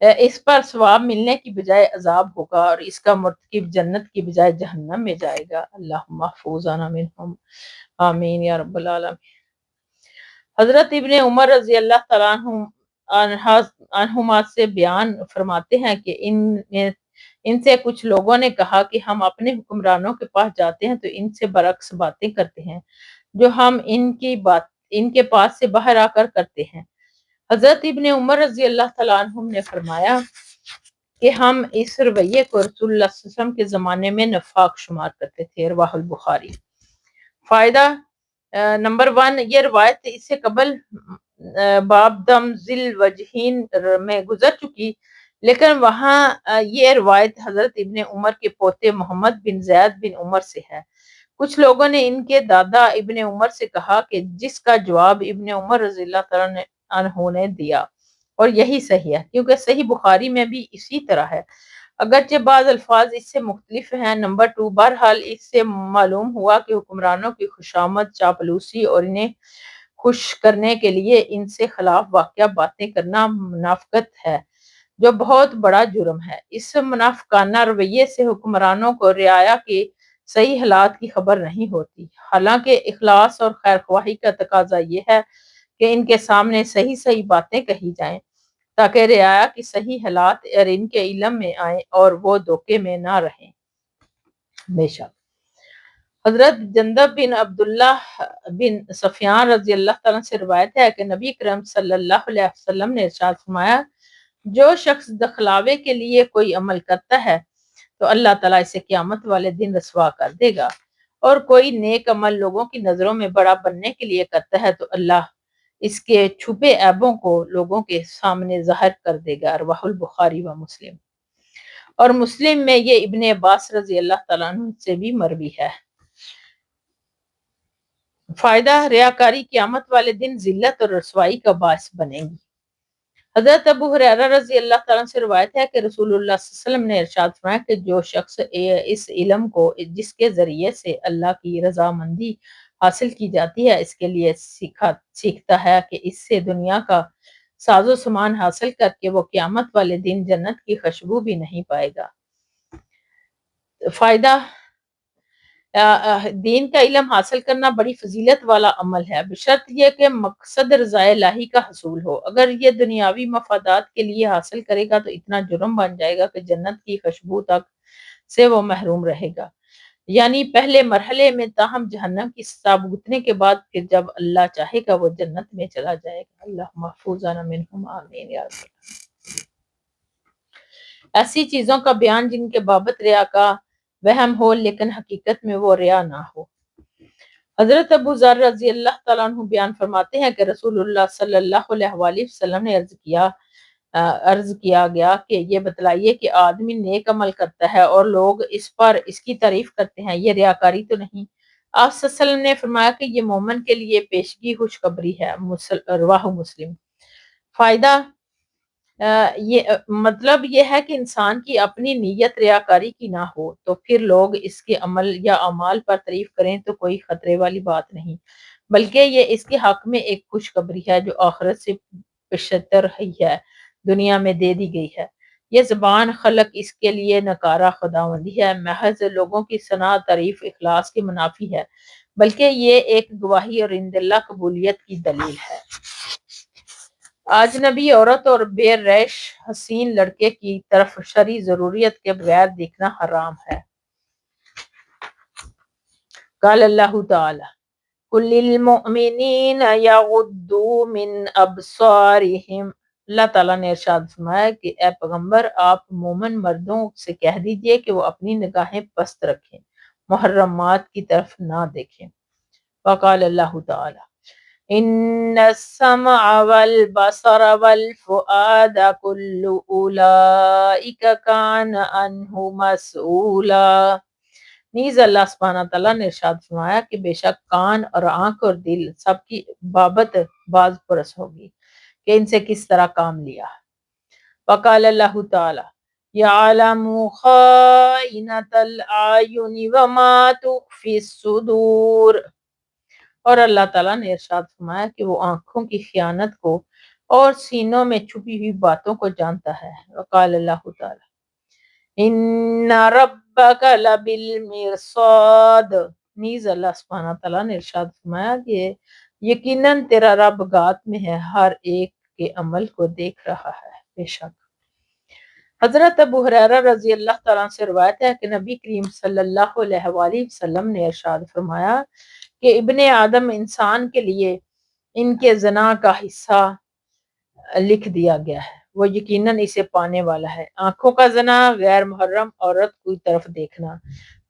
اس پر ثواب ملنے کی بجائے عذاب ہوگا اور اس کا مرتکب جنت کی بجائے جہنم میں جائے گا، اللہ محفوظنا منہم، آمین یا رب العالمین۔ حضرت ابن عمر رضی اللہ تعالیٰ عنہما سے بیان فرماتے ہیں کہ ان سے کچھ لوگوں نے کہا کہ ہم اپنے حکمرانوں کے پاس جاتے ہیں تو ان سے برعکس باتیں کرتے ہیں جو ہم ان کے پاس سے باہر آ کر کرتے ہیں۔ حضرت ابن عمر رضی اللہ تعالیٰ عنہم نے فرمایا کہ ہم اس رویے کو رسول اللہ صلی اللہ علیہ وسلم کے زمانے میں نفاق شمار کرتے تھے، رواہ البخاری۔ فائدہ نمبر 1، یہ روایت اس سے قبل باب دم ذی الوجہین میں گزر چکی، لیکن وہاں یہ روایت حضرت ابن عمر کے پوتے محمد بن زید بن عمر سے ہے۔ کچھ لوگوں نے ان کے دادا ابن عمر سے کہا کہ جس کا جواب ابن عمر رضی اللہ تعالیٰ عنہ نے دیا، اور یہی صحیح ہے کیونکہ صحیح بخاری میں بھی اسی طرح ہے، اگرچہ بعض الفاظ اس سے مختلف ہیں۔ نمبر 2، بہرحال اس سے معلوم ہوا کہ حکمرانوں کی خوشامد، چاپلوسی اور انہیں خوش کرنے کے لیے ان سے خلاف واقعہ باتیں کرنا منافقت ہے، جو بہت بڑا جرم ہے۔ اس منافقانہ رویے سے حکمرانوں کو رعایا کے صحیح حالات کی خبر نہیں ہوتی، حالانکہ اخلاص اور خیر خواہی کا تقاضا یہ ہے کہ ان کے سامنے صحیح صحیح باتیں کہی جائیں تاکہ رعایا کی صحیح حالات اور ان کے علم میں آئیں اور وہ دھوکے میں نہ رہیں۔ بے شک حضرت جندب بن عبداللہ بن سفیان رضی اللہ تعالیٰ سے روایت ہے کہ نبی کرم صلی اللہ علیہ وسلم نے ارشاد فرمایا، جو شخص دکھلاوے کے لیے کوئی عمل کرتا ہے تو اللہ تعالیٰ اسے قیامت والے دن رسوا کر دے گا، اور کوئی نیک عمل لوگوں کی نظروں میں بڑا بننے کے لیے کرتا ہے تو اللہ اس کے چھپے عیبوں کو لوگوں کے سامنے ظاہر کر دے گا۔ رواہ البخاری و مسلم۔ اور مسلم میں یہ ابن عباس رضی اللہ تعالیٰ عنہ سے بھی مروی ہے۔ فائدہ، ریاکاری قیامت والے دن ذلت اور رسوائی کا باعث بنے گی۔ حضرت ابو ہریرہ رضی اللہ تعالیٰ سے روایت ہے کہ رسول اللہ صلی اللہ علیہ وسلم نے ارشاد فرمایا کہ جو شخص اس علم کو جس کے ذریعے سے اللہ کی رضامندی حاصل کی جاتی ہے اس کے لیے سیکھتا ہے کہ اس سے دنیا کا ساز و سامان حاصل کر کے وہ قیامت والے دن جنت کی خوشبو بھی نہیں پائے گا۔ فائدہ، دین کا علم حاصل کرنا بڑی فضیلت والا عمل ہے، بشرط یہ کہ مقصد رضا الہی کا حصول ہو۔ اگر یہ دنیاوی مفادات کے لیے حاصل کرے گا تو اتنا جرم بن جائے گا کہ جنت کی خوشبو تک سے وہ محروم رہے گا، یعنی پہلے مرحلے میں، تاہم جہنم کی سزا بھگتنے کے بعد پھر جب اللہ چاہے گا وہ جنت میں چلا جائے گا۔ اللہ محفوظنا منہم، آمین یا رب۔ ایسی چیزوں کا بیان جن کے بابت ریا کا وہم ہو لیکن حقیقت میں وہ ریا نہ ہو۔ حضرت ابو ذر رضی اللہ تعالیٰ عنہ بیان فرماتے ہیں کہ رسول اللہ صلی اللہ علیہ وآلہ وسلم نے عرض کیا گیا کہ یہ بتلائیے کہ آدمی نیک عمل کرتا ہے اور لوگ اس کی تعریف کرتے ہیں، یہ ریاکاری تو نہیں؟ آپ صلی اللہ علیہ وسلم نے فرمایا کہ یہ مومن کے لیے پیشگی خوشخبری ہے۔ رواہ مسلم۔ فائدہ، مطلب یہ ہے کہ انسان کی اپنی نیت ریاکاری کی نہ ہو تو پھر لوگ اس کے عمل یا اعمال پر تعریف کریں تو کوئی خطرے والی بات نہیں، بلکہ یہ اس کے حق میں ایک خوشخبری ہے جو آخرت سے پشتر رہی ہے، دنیا میں دے دی گئی ہے۔ یہ زبان خلق اس کے لیے نکارہ خداوندی ہے، محض لوگوں کی ثنا تعریف اخلاص کے منافی ہے، بلکہ یہ ایک گواہی اور عند اللہ قبولیت کی دلیل ہے۔ اجنبی عورت اور بے ریش حسین لڑکے کی طرف شرعی ضرورت کے بغیر دیکھنا حرام ہے۔ قال اللہ تعالی قل للمؤمنین یغضوا من ابصارہم، اللہ تعالیٰ نے ارشاد فرمایا کہ اے پیغمبر آپ مومن مردوں سے کہہ دیجئے کہ وہ اپنی نگاہیں پست رکھیں، محرمات کی طرف نہ دیکھیں۔ وقال اللہ تعالی ان السمع والبصر والفؤاد كل اولئک کان عنہ مسئولا، نیز اللہ سبحانہ تعالیٰ نے ارشاد فرمایا کہ بے شک کان اور آنکھ اور دل سب کی بابت باز پرس ہوگی کہ ان سے کس طرح کام لیا۔ وقال اللہ تعالی یعلم خائنۃ الاعین وما تخفی الصدور، اور اللہ تعالیٰ نے ارشاد فرمایا کہ وہ آنکھوں کی خیانت کو اور سینوں میں چھپی ہوئی باتوں کو جانتا ہے۔ وقال اللہ تعالی ان ربک لبالمرصاد، نیز اللہ سبحانہ تعالیٰ نے ارشاد فرمایا کہ یقیناً تیرا رب گات میں ہے، ہر ایک کے عمل کو دیکھ رہا ہے۔ بے شک حضرت ابو ہریرہ رضی اللہ تعالیٰ سے روایت ہے کہ نبی کریم صلی اللہ علیہ وآلہ وسلم نے ارشاد فرمایا کہ ابن آدم انسان کے لیے ان کے زنا کا حصہ لکھ دیا گیا ہے، وہ یقیناً اسے پانے والا ہے۔ آنکھوں کا زنا غیر محرم عورت کی طرف دیکھنا،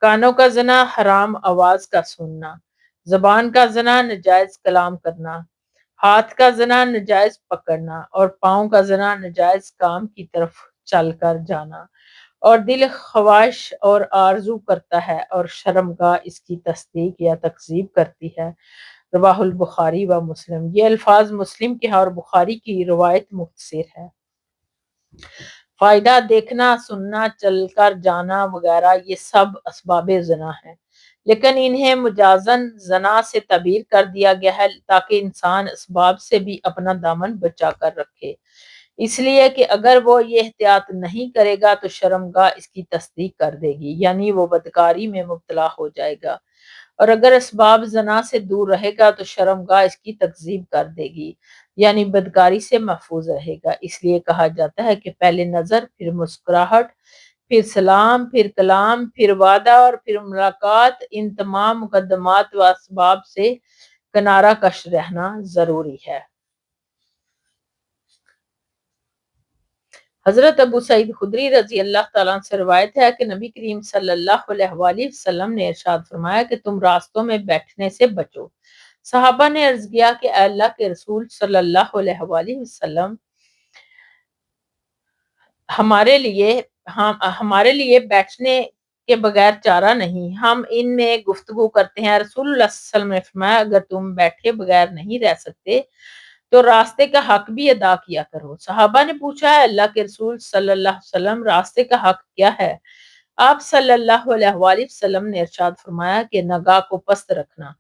کانوں کا زنا حرام آواز کا سننا، زبان کا زنا ناجائز کلام کرنا، ہاتھ کا زنا ناجائز پکڑنا، اور پاؤں کا زنا ناجائز کام کی طرف چل کر جانا، اور دل خواہش اور آرزو کرتا ہے اور شرمگاہ اس کی تصدیق یا تکذیب کرتی ہے۔ رواہ البخاری و مسلم۔ یہ الفاظ مسلم کے اور بخاری کی روایت مختصر ہے۔ فائدہ، دیکھنا، سننا، چل کر جانا وغیرہ یہ سب اسباب زنا ہیں، لیکن انہیں مجازن زنا سے تعبیر کر دیا گیا ہے تاکہ انسان اسباب سے بھی اپنا دامن بچا کر رکھے، اس لیے کہ اگر وہ یہ احتیاط نہیں کرے گا تو شرمگاہ اس کی تصدیق کر دے گی، یعنی وہ بدکاری میں مبتلا ہو جائے گا، اور اگر اسباب زنا سے دور رہے گا تو شرمگاہ اس کی تکذیب کر دے گی، یعنی بدکاری سے محفوظ رہے گا۔ اس لیے کہا جاتا ہے کہ پہلے نظر، پھر مسکراہٹ، پھر سلام، پھر کلام، پھر وعدہ اور پھر ملاقات، ان تمام مقدمات و اسباب سے کنارہ کش رہنا ضروری ہے۔ حضرت ابو سعید خدری رضی اللہ تعالیٰ عنہ سے روایت ہے کہ نبی کریم صلی اللہ علیہ وآلہ وسلم نے ارشاد فرمایا کہ تم راستوں میں بیٹھنے سے بچو۔ صحابہ نے عرض کیا کہ اے اللہ کے رسول صلی اللہ علیہ وآلہ وسلم، ہمارے لیے بیٹھنے کے بغیر چارہ نہیں، ہم ان میں گفتگو کرتے ہیں۔ رسول اللہ صلی اللہ علیہ وسلم نے فرمایا اگر تم بیٹھے بغیر نہیں رہ سکتے تو راستے کا حق بھی ادا کیا کرو۔ صحابہ نے پوچھا ہے اللہ کے رسول صلی اللہ علیہ وسلم راستے کا حق کیا ہے؟ آپ صلی اللہ علیہ وآلہ وسلم نے ارشاد فرمایا کہ نگاہ کو پست رکھنا،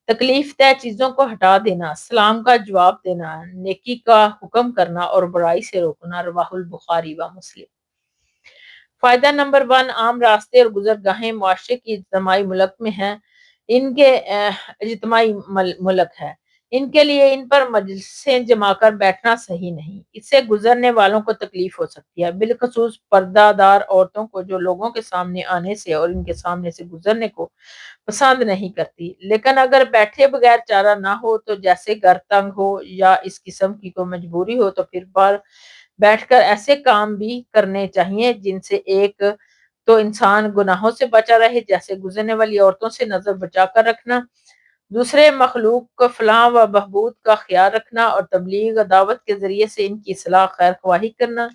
تکلیف دہ چیزوں کو ہٹا دینا، سلام کا جواب دینا، نیکی کا حکم کرنا اور برائی سے روکنا۔ رواہ البخاری و مسلم۔ فائدہ نمبر 1، عام راستے اور گزرگاہیں معاشرے کی اجتماعی ملک میں ہیں، ان کے اجتماعی ملک ہے، ان کے لیے ان پر مجلسیں جما کر بیٹھنا صحیح نہیں، اس سے گزرنے والوں کو تکلیف ہو سکتی ہے، بالخصوص پردہ دار عورتوں کو جو لوگوں کے سامنے آنے سے اور ان کے سامنے سے گزرنے کو پسند نہیں کرتی۔ لیکن اگر بیٹھے بغیر چارہ نہ ہو تو جیسے گھر تنگ ہو یا اس قسم کی کوئی مجبوری ہو تو پھر بیٹھ کر ایسے کام بھی کرنے چاہیے جن سے ایک تو انسان گناہوں سے بچا رہے، جیسے گزرنے والی عورتوں سے نظر بچا کر رکھنا، دوسرے مخلوق کو فلاح و بہبود کا خیال رکھنا اور تبلیغ و دعوت کے ذریعے سے ان کی اصلاح خیر خواہی کرنا۔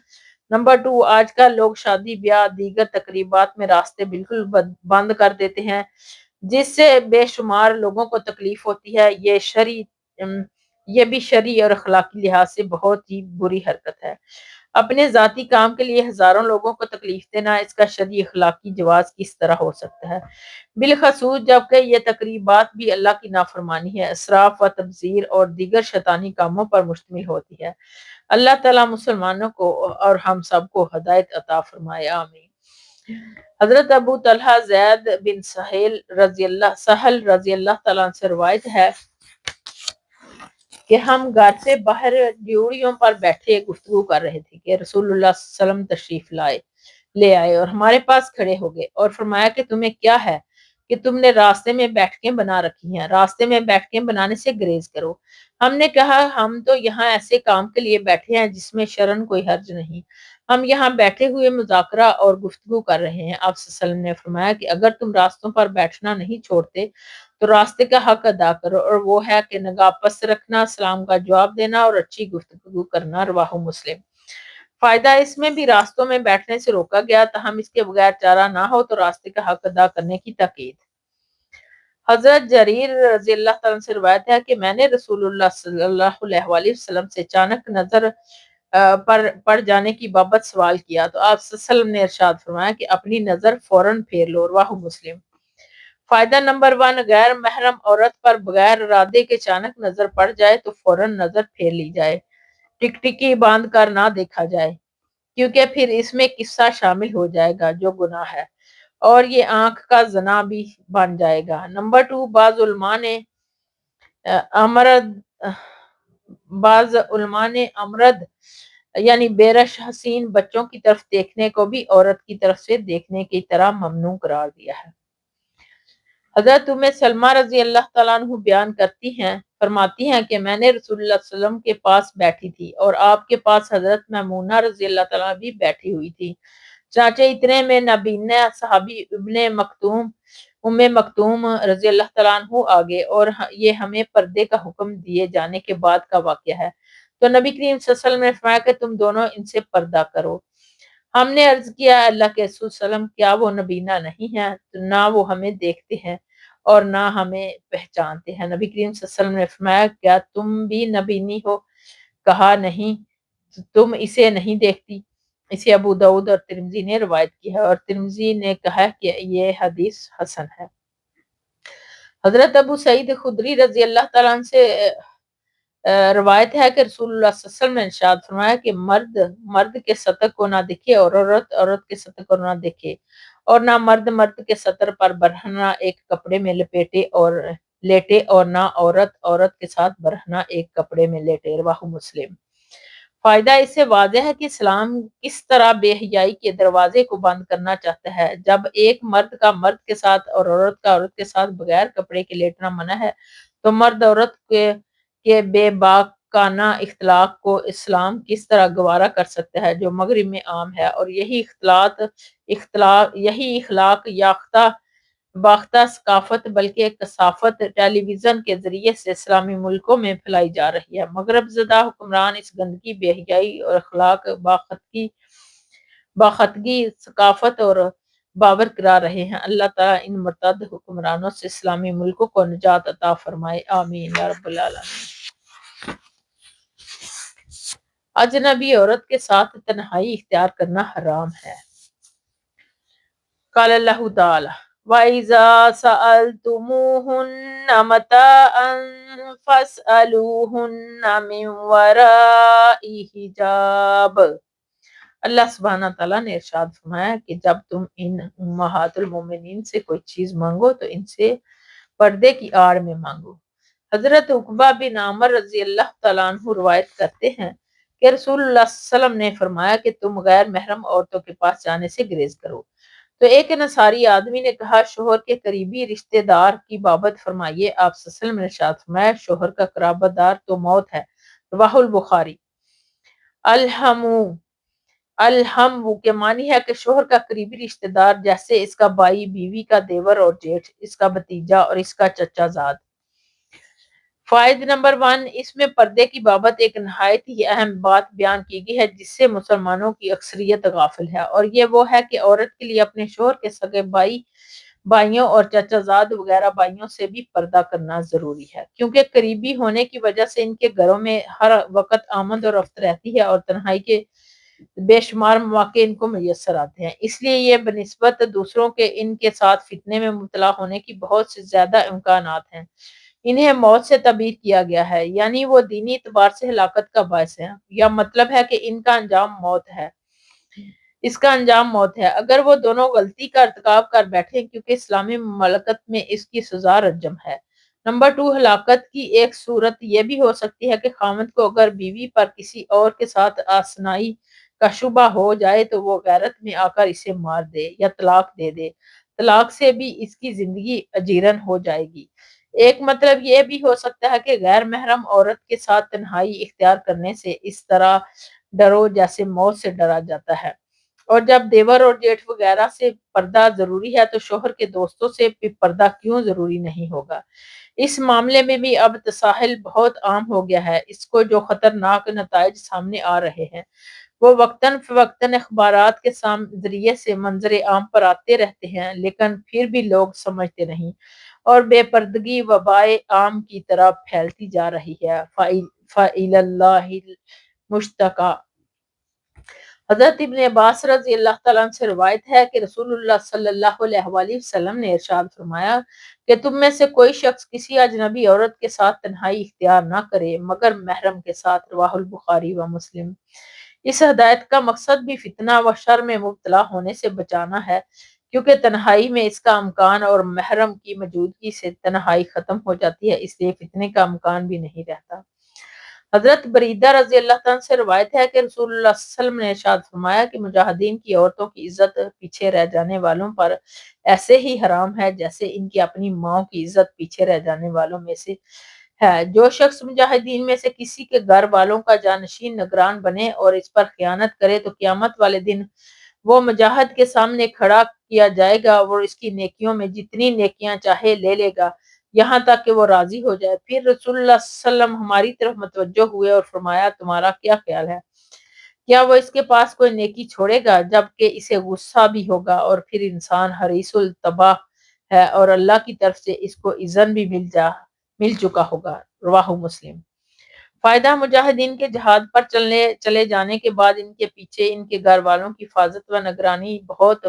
نمبر 2، آج کل لوگ شادی بیاہ دیگر تقریبات میں راستے بالکل بند کر دیتے ہیں جس سے بے شمار لوگوں کو تکلیف ہوتی ہے، یہ بھی شرعی اور اخلاقی لحاظ سے بہت ہی بری حرکت ہے۔ اپنے ذاتی کام کے لیے ہزاروں لوگوں کو تکلیف دینا، اس کا شرعی اخلاقی جواز کس طرح ہو سکتا ہے؟ بالخصوص جبکہ یہ تقریبات بھی اللہ کی نافرمانی ہے، اسراف و تبذیر اور دیگر شیطانی کاموں پر مشتمل ہوتی ہے۔ اللہ تعالیٰ مسلمانوں کو اور ہم سب کو ہدایت عطا فرمائے، آمین۔ حضرت ابو طلحہ زید بن سہل رضی اللہ تعالیٰ عنہ سے روایت ہے کہ ہم گھر سے باہر ڈیوڑیوں پر بیٹھے گفتگو کر رہے تھے کہ رسول اللہ صلی اللہ علیہ وسلم تشریف لے آئے اور ہمارے پاس کھڑے ہو گئے اور فرمایا کہ تمہیں کیا ہے کہ تم نے راستے میں بیٹھکیں بنا رکھی ہیں، راستے میں بیٹھکیں بنانے سے گریز کرو۔ ہم نے کہا ہم تو یہاں ایسے کام کے لیے بیٹھے ہیں جس میں شرعاً کوئی حرج نہیں، ہم یہاں بیٹھے ہوئے مذاکرہ اور گفتگو کر رہے ہیں۔ آپ صلی اللہ علیہ وسلم نے فرمایا کہ اگر تم راستوں پر بیٹھنا نہیں چھوڑتے تو راستے کا حق ادا کرو، اور وہ ہے کہ نگاہ پست رکھنا، سلام کا جواب دینا اور اچھی گفتگو کرنا۔ رواہ مسلم۔ فائدہ اس میں بھی راستوں میں بیٹھنے سے روکا گیا تاہم اس کے بغیر چارہ نہ ہو تو راستے کا حق ادا کرنے کی تاکید۔ حضرت جریر رضی اللہ تعالیٰ عنہ سے روایت ہے کہ میں نے رسول اللہ صلی اللہ علیہ وآلہ وسلم سے اچانک نظر پر پڑ جانے کی بابت سوال کیا تو آپ صلی اللہ علیہ وسلم نے ارشاد فرمایا کہ اپنی نظر فوراً پھیر لو۔ رواہ مسلم۔ فائدہ نمبر 1، غیر محرم عورت پر بغیر ارادے کے اچانک نظر پڑ جائے تو فوراً نظر پھیر لی جائے، ٹکٹکی باندھ کر نہ دیکھا جائے کیونکہ پھر اس میں قصہ شامل ہو جائے گا جو گناہ ہے اور یہ آنکھ کا زنا بھی بن جائے گا۔ نمبر 2، بعض علماء نے امرد یعنی بیرش حسین بچوں کی طرف دیکھنے کو بھی عورت کی طرف سے دیکھنے کی طرح ممنوع قرار دیا ہے۔ حضرت سلمہ رضی اللہ تعالیٰ عنہ بیان فرماتی ہیں کہ میں نے رسول اللہ صلی اللہ علیہ وسلم کے پاس بیٹھی تھی اور آپ کے پاس حضرت میمونہ رضی اللہ تعالیٰ عنہ بھی بیٹھی ہوئی تھی، چانچہ اتنے میں نابینا صحابی ام مکتوم رضی اللہ تعالیٰ عنہ آگے، اور یہ ہمیں پردے کا حکم دیے جانے کے بعد کا واقعہ ہے، تو نبی کریم صلی اللہ علیہ وسلم نے فرمایا کہ تم دونوں ان سے پردہ کرو۔ ہم نے عرض کیا اللہ کے رسول صلی اللہ علیہ وسلم کیا وہ نبینا نہیں ہیں؟ نہ وہ ہمیں دیکھتے ہیں اور نہ ہمیں پہچانتے ہیں۔ نبی کریم صلی اللہ علیہ وسلم نے فرمایا کیا تم بھی نبینی ہو؟ کہا نہیں، تم اسے نہیں دیکھتی؟ اسے ابو داؤد اور ترمذی نے روایت کی ہے اور ترمذی نے کہا کہ یہ حدیث حسن ہے۔ حضرت ابو سعید خدری رضی اللہ تعالیٰ عنہ سے روایت ہے کہ رسول اللہ صلی اللہ علیہ وسلم نے ارشاد فرمایا کہ مرد کے سطر کو نہ دیکھے اور عورت کے سطر کو نہ دیکھے، اور نہ مرد کے سطر پر برہنہ ایک کپڑے میں لیٹے اور نہ عورت کے ساتھ برہنہ ایک کپڑے میں لیٹے۔ رواہ مسلم۔ فائدہ اس سے واضح ہے کہ اسلام کس طرح بے حیائی کے دروازے کو بند کرنا چاہتا ہے۔ جب ایک مرد کا مرد کے ساتھ اور عورت کا عورت کے ساتھ بغیر کپڑے کے لیٹنا منع ہے تو مرد عورت کے بے باکانہ اختلاط کو اسلام کس طرح گوارا کر سکتا ہے، جو مغرب میں عام ہے، اور یہی اخلاق یافتہ باختہ ثقافت بلکہ کثافت ٹیلی ویژن کے ذریعے سے اسلامی ملکوں میں پھیلائی جا رہی ہے۔ مغرب زدہ حکمران اس گندگی، بے حیائی اور اخلاق باختگی ثقافت اور باور کرا رہے ہیں۔ اللہ تعالیٰ ان مرتد حکمرانوں سے اسلامی ملکوں کو نجات عطا فرمائے، آمین یا رب العالمین۔ اجنبی عورت کے ساتھ تنہائی اختیار کرنا حرام ہے۔ قال اللہ تعالی وَإِذَا سَأَلْتُمُوهُنَّ مَتَاعًا فَاسْأَلُوهُنَّ مِنْ وَرَاءِ حِجَابٍ۔ اللہ سبحانہ تعالیٰ نے ارشاد فرمایا کہ جب تم ان امہات المومنین سے کوئی چیز مانگو تو ان سے پردے کی آڑ میں مانگو۔ حضرت عقبہ بن عامر رضی اللہ تعالیٰ عنہ روایت کرتے ہیں کہ رسول اللہ صلی اللہ علیہ وسلم نے فرمایا کہ تم غیر محرم عورتوں کے پاس جانے سے گریز کرو۔ تو ایک انصاری آدمی نے کہا شوہر کے قریبی رشتہ دار کی بابت فرمائیے۔ آپ صلی اللہ علیہ وسلم نے ارشاد فرمایا شوہر کا قرابت دار تو موت ہے۔ رواہ البخاری۔ الحم کے معنی ہے کہ شوہر کا قریبی رشتہ دار، جیسے اس کا بھائی، بیوی کا دیور اور جیٹھ، اس کا بھتیجا اور اس کا چچا زاد۔ فائدہ نمبر 1، اس میں پردے کی بابت ایک نہایت ہی اہم بات بیان کی گئی ہے جس سے مسلمانوں کی اکثریت غافل ہے، اور یہ وہ ہے کہ عورت کے لیے اپنے شوہر کے سگے بھائیوں اور چچا زاد وغیرہ بھائیوں سے بھی پردہ کرنا ضروری ہے، کیونکہ قریبی ہونے کی وجہ سے ان کے گھروں میں ہر وقت آمد و رفت رہتی ہے اور تنہائی کے بے شمار مواقع ان کو میسر آتے ہیں۔ اس لیے یہ بنسبت دوسروں کے ان کے ساتھ فتنے میں مبتلا ہونے کی بہت سے زیادہ امکانات ہیں۔ انہیں موت سے تعبیر کیا گیا ہے، یعنی وہ دینی اعتبار سے ہلاکت کا باعث ہے، یا مطلب ہے کہ ان کا انجام موت ہے، اس کا انجام موت ہے اگر وہ دونوں غلطی کا ارتکاب کر بیٹھیں، کیونکہ اسلامی مملکت میں اس کی سزا رجم ہے۔ نمبر 2، ہلاکت کی ایک صورت یہ بھی ہو سکتی ہے کہ خاوند کو اگر بیوی پر کسی اور کے ساتھ آشنائی کا شبہ ہو جائے تو وہ غیرت میں آ کر اسے مار دے یا طلاق دے دے۔ طلاق سے بھی اس کی زندگی اجیرن ہو جائے گی۔ ایک مطلب یہ بھی ہو سکتا ہے کہ غیر محرم عورت کے ساتھ تنہائی اختیار کرنے سے اس طرح ڈرو جیسے موت سے ڈرا جاتا ہے، اور جب دیور اور جیٹھ وغیرہ سے پردہ ضروری ہے تو شوہر کے دوستوں سے بھی پردہ کیوں ضروری نہیں ہوگا؟ اس معاملے میں بھی اب تساہل بہت عام ہو گیا ہے۔ اس کو جو خطرناک نتائج سامنے آ رہے ہیں وہ وقتاً فوقتاً اخبارات کے ذریعے سے منظر عام پر آتے رہتے ہیں، لیکن پھر بھی لوگ سمجھتے نہیں، اور بے پردگی وبائے عام کی طرح پھیلتی جا رہی ہے۔ فَإِلَى اللَّهِ الْمُشْتَكَى۔ حضرت ابن عباس رضی اللہ تعالیٰ عنہ سے روایت ہے کہ رسول اللہ صلی اللہ علیہ وآلہ وسلم نے ارشاد فرمایا کہ تم میں سے کوئی شخص کسی اجنبی عورت کے ساتھ تنہائی اختیار نہ کرے مگر محرم کے ساتھ۔ رواہ البخاری و مسلم۔ اس ہدایت کا مقصد بھی فتنہ و شر میں مبتلا ہونے سے بچانا ہے، کیونکہ تنہائی میں اس کا امکان اور محرم کی موجودگی سے تنہائی ختم ہو جاتی ہے، اس لیے فتنے کا امکان بھی نہیں رہتا۔ حضرت بریدہ رضی اللہ عنہ سے روایت ہے کہ رسول اللہ صلی اللہ علیہ وسلم نے ارشاد فرمایا کہ مجاہدین کی عورتوں کی عزت پیچھے رہ جانے والوں پر ایسے ہی حرام ہے جیسے ان کی اپنی ماں کی عزت پیچھے رہ جانے والوں میں سے ہے۔ جو شخص مجاہدین میں سے کسی کے گھر والوں کا جانشین نگران بنے اور اس پر خیانت کرے تو قیامت والے دن وہ مجاہد کے سامنے کھڑا کیا جائے گا اور اس کی نیکیوں میں جتنی نیکیاں چاہے لے لے گا یہاں تک کہ وہ راضی ہو جائے۔ پھر رسول اللہ صلی اللہ علیہ وسلم ہماری طرف متوجہ ہوئے اور فرمایا تمہارا کیا خیال ہے؟ کیا وہ اس کے پاس کوئی نیکی چھوڑے گا جبکہ اسے غصہ بھی ہوگا؟ اور پھر انسان حریص الطبع ہے اور اللہ کی طرف سے اس کو اذن بھی مل چکا ہوگا۔ رواہ مسلم۔ فائدہ، مجاہدین کے جہاد پر چلے جانے کے بعد ان کے پیچھے ان کے گھر والوں کی حفاظت و نگرانی بہت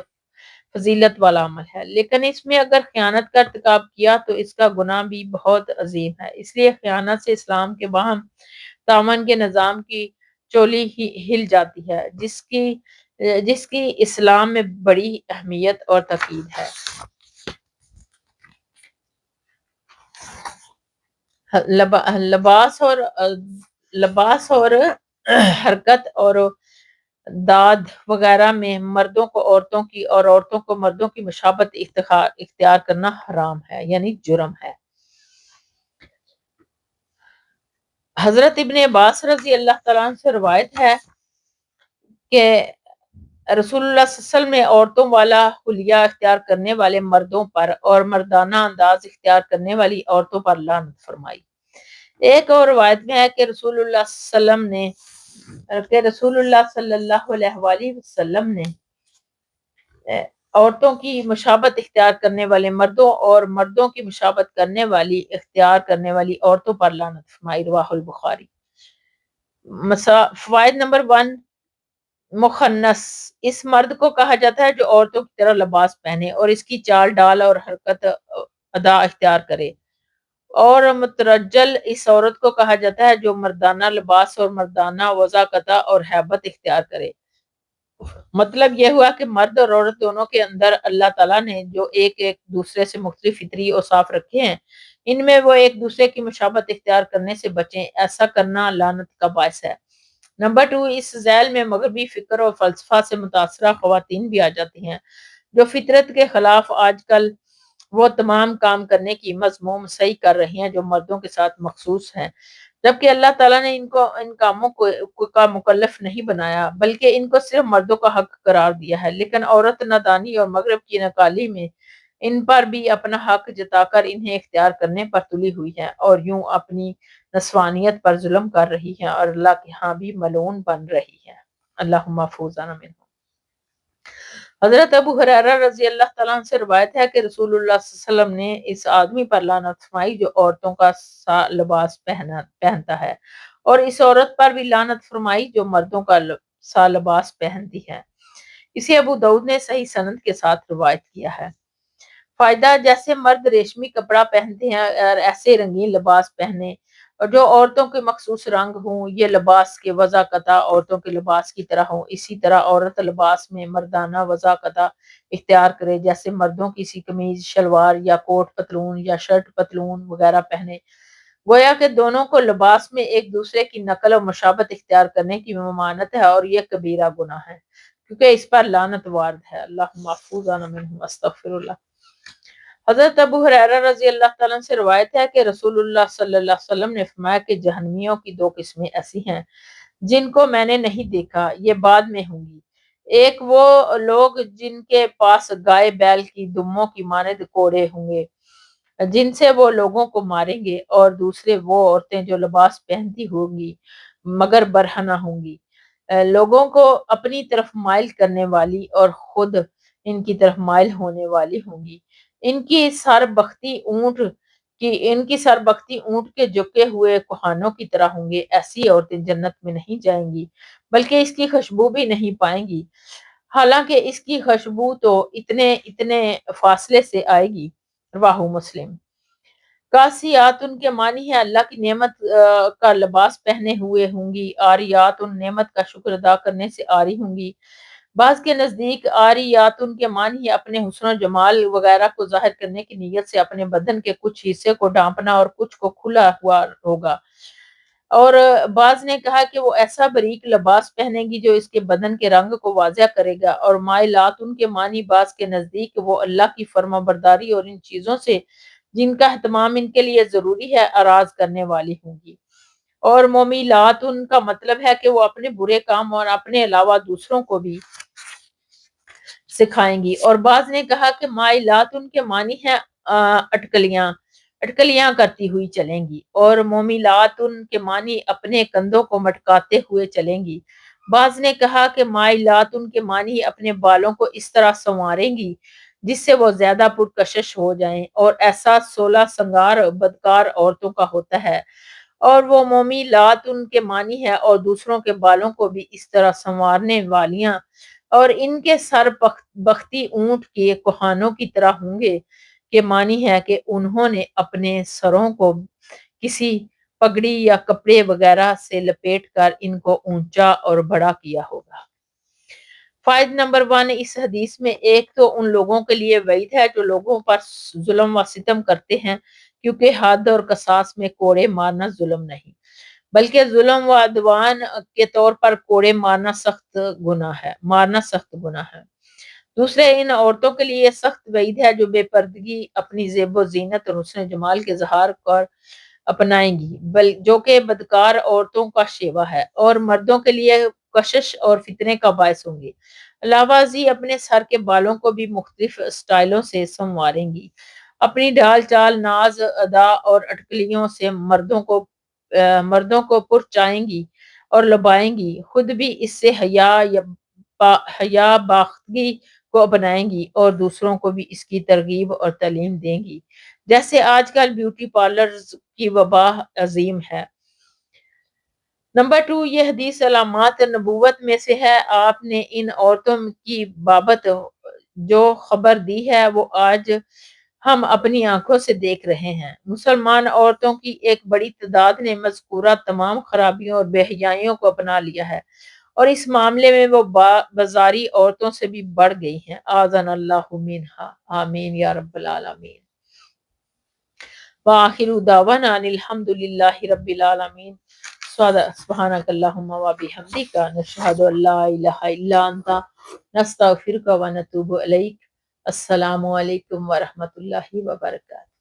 فضیلت والا عمل ہے، لیکن اس میں اگر خیانت کا ارتکاب کیا تو اس کا گناہ بھی بہت عظیم ہے۔ اس لیے خیانت سے اسلام کے باہم تعاون کے نظام کی چولی ہی ہل جاتی ہے، جس کی اسلام میں بڑی اہمیت اور تاکید ہے۔ لباس اور حرکت اور داد وغیرہ میں مردوں کو عورتوں کی اور عورتوں کو مردوں کی مشابت اختیار کرنا حرام ہے، یعنی جرم ہے۔ حضرت ابن عباس رضی اللہ تعالیٰ عنہ سے روایت ہے کہ رسول اللہ صلی اللہ علیہ وسلم نے عورتوں والا حلیہ اختیار کرنے والے مردوں پر اور مردانہ انداز اختیار کرنے والی عورتوں پر لعنت فرمائی۔ ایک اور روایت میں ہے کہ رسول اللہ صلی اللہ علیہ وآلہ وسلم نے عورتوں کی مشابت اختیار کرنے والے مردوں اور مردوں کی مشابت کرنے والی اختیار کرنے والی عورتوں پر لعنت فرمائی، رواہ البخاری۔ فوائد نمبر 1، مخنث اس مرد کو کہا جاتا ہے جو عورتوں کی طرح لباس پہنے اور اس کی چال ڈال اور حرکت ادا اختیار کرے، اور مترجل اس عورت کو کہا جاتا ہے جو مردانہ لباس اور مردانہ وضاقتہ اور ہیبت اختیار کرے۔ مطلب یہ ہوا کہ مرد اور عورت دونوں کے اندر اللہ تعالیٰ نے جو ایک دوسرے سے مختلف فطری اوصاف رکھے ہیں، ان میں وہ ایک دوسرے کی مشابت اختیار کرنے سے بچیں، ایسا کرنا لعنت کا باعث ہے۔ نمبر 2، اس ذیل میں مغربی فکر اور فلسفہ سے متاثرہ خواتین بھی آ جاتی ہیں جو فطرت کے خلاف آج کل وہ تمام کام کرنے کی مذموم صحیح کر رہی ہیں جو مردوں کے ساتھ مخصوص ہیں، جبکہ اللہ تعالیٰ نے ان کو ان کاموں کا مکلف نہیں بنایا بلکہ ان کو صرف مردوں کا حق قرار دیا ہے، لیکن عورت نادانی اور مغرب کی نکالی میں ان پر بھی اپنا حق جتا کر انہیں اختیار کرنے پر تلی ہوئی ہے اور یوں اپنی نسوانیت پر ظلم کر رہی ہے اور اللہ کے ہاں بھی ملعون بن رہی ہے۔ اللہ محفوظ منہ۔ حضرت ابو ہریرہ رضی اللہ تعالیٰ عنہ سے روایت ہے کہ رسول اللہ صلی اللہ علیہ وسلم نے اس آدمی پر لعنت فرمائی جو عورتوں کا سا لباس پہنتا ہے، اور اس عورت پر بھی لعنت فرمائی جو مردوں کا سا لباس پہنتی ہے۔ اسے ابو داؤد نے صحیح سند کے ساتھ روایت کیا ہے۔ فائدہ، جیسے مرد ریشمی کپڑا پہنتے ہیں اور ایسے رنگین لباس پہنے اور جو عورتوں کے مخصوص رنگ ہوں، یہ لباس کے وضع قطع عورتوں کے لباس کی طرح ہوں، اسی طرح عورت لباس میں مردانہ وضع قطع اختیار کرے، جیسے مردوں کی سی قمیض شلوار یا کوٹ پتلون یا شرٹ پتلون وغیرہ پہنے، گویا کہ دونوں کو لباس میں ایک دوسرے کی نقل و مشابت اختیار کرنے کی ممانعت ہے اور یہ کبیرہ گناہ ہے کیونکہ اس پر لعنت وارد ہے۔ اللہ محفوظ منہم، استغفر اللہ۔ حضرت ابو ہریرہ رضی اللہ تعالیٰ عنہ سے روایت ہے کہ رسول اللہ صلی اللہ علیہ وسلم نے فرمایا کہ جہنمیوں کی 2 قسمیں ایسی ہیں جن کو میں نے نہیں دیکھا، یہ بعد میں ہوں گی۔ ایک وہ لوگ جن کے پاس گائے بیل کی دموں کی مانند کوڑے ہوں گے جن سے وہ لوگوں کو ماریں گے، اور دوسرے وہ عورتیں جو لباس پہنتی ہوں گی مگر برہنہ ہوں گی، لوگوں کو اپنی طرف مائل کرنے والی اور خود ان کی طرف مائل ہونے والی ہوں گی۔ ان کی سر بختی اونٹ کے جکے ہوئے کوہانوں کی طرح ہوں گے۔ ایسی عورتیں جنت میں نہیں جائیں گی بلکہ اس کی خوشبو بھی نہیں پائیں گی، حالانکہ اس کی خوشبو تو اتنے فاصلے سے آئے گی۔ رواہ مسلم۔ کاسیات ان کے معنی ہے اللہ کی نعمت کا لباس پہنے ہوئے ہوں گی، آریات ان نعمت کا شکر ادا کرنے سے آری ہوں گی۔ بعض کے نزدیک آریات ان کے معنی ہے اپنے حسن و جمال وغیرہ کو ظاہر کرنے کی نیت سے اپنے بدن کے کچھ حصے کو ڈھانپنا اور کچھ کو کھلا ہوا ہوگا، اور بعض نے کہا کہ وہ ایسا باریک لباس پہنے گی جو اس کے بدن کے رنگ کو واضح کرے گا، اور مائلات ان کے معنی بعض کے نزدیک وہ اللہ کی فرما برداری اور ان چیزوں سے جن کا اہتمام ان کے لیے ضروری ہے اراض کرنے والی ہوں گی، اور مومیلات ان کا مطلب ہے کہ وہ اپنے برے کام اور اپنے علاوہ دوسروں کو بھی سکھائیں گی، اور بعض نے کہا کہ مائلات ان کے معنی ہیں اٹکلیاں کرتی ہوئی چلیں گی، اور مومیلات ان کے معنی اپنے کندھوں کو مٹکاتے ہوئے چلیں گی۔ بعض نے کہا کہ مائلات ان کے معنی اپنے بالوں کو اس طرح سنواریں گی جس سے وہ زیادہ پرکشش ہو جائیں، اور ایسا 16 سنگار بدکار عورتوں کا ہوتا ہے، اور وہ مومیلات ان کے معنی ہے اور دوسروں کے بالوں کو بھی اس طرح سنوارنے والیاں، اور ان کے سر بختی اونٹ کے کوہانوں کی طرح ہوں گے، کے معنی ہے کہ انہوں نے اپنے سروں کو کسی پگڑی یا کپڑے وغیرہ سے لپیٹ کر ان کو اونچا اور بڑا کیا ہوگا۔ فائد نمبر 1، اس حدیث میں ایک تو ان لوگوں کے لیے وعید ہے جو لوگوں پر ظلم و ستم کرتے ہیں، کیونکہ حد اور قصاص میں کوڑے مارنا ظلم نہیں۔ بلکہ ظلم و عدوان کے طور پر کوڑے مارنا سخت گناہ ہے۔ دوسرے، ان عورتوں کے لیے سخت وعید ہے جو بے پردگی، اپنی زیب و زینت اور حسن جمال کے اظہار پر اپنائیں گی، جو کہ بدکار عورتوں کا شیوا ہے، اور مردوں کے لیے کشش اور فتنے کا باعث ہوں گی۔ علاوہ ازیں اپنے سر کے بالوں کو بھی مختلف سٹائلوں سے سنواریں گی، اپنی ڈھال چال، ناز ادا اور اٹکلیوں سے مردوں کو پرچائیں گی اور لبائیں گی، خود بھی اس سے حیا باختگی کو اپنائیں گی اور دوسروں کو بھی اس کی ترغیب اور تعلیم دیں گی، جیسے آج کل بیوٹی پارلرز کی وبا عظیم ہے۔ نمبر 2، یہ حدیث علامات نبوت میں سے ہے۔ آپ نے ان عورتوں کی بابت جو خبر دی ہے وہ آج ہم اپنی آنکھوں سے دیکھ رہے ہیں۔ مسلمان عورتوں کی ایک بڑی تعداد نے مذکورہ تمام خرابیوں اور بے حیائیوں کو اپنا لیا ہے، اور اس معاملے میں وہ بازاری عورتوں سے بھی بڑھ گئی ہیں۔ آذن اللہ منہا، آمین یا رب العالمین۔ وآخر دعوانا ان الحمد للہ رب العالمین۔ سبحانک اللہم وبحمدک، نشہد ان لا الہ الا انت، نستغفرک ونتوب الیک۔ السلام علیکم ورحمۃ اللہ وبرکاتہ۔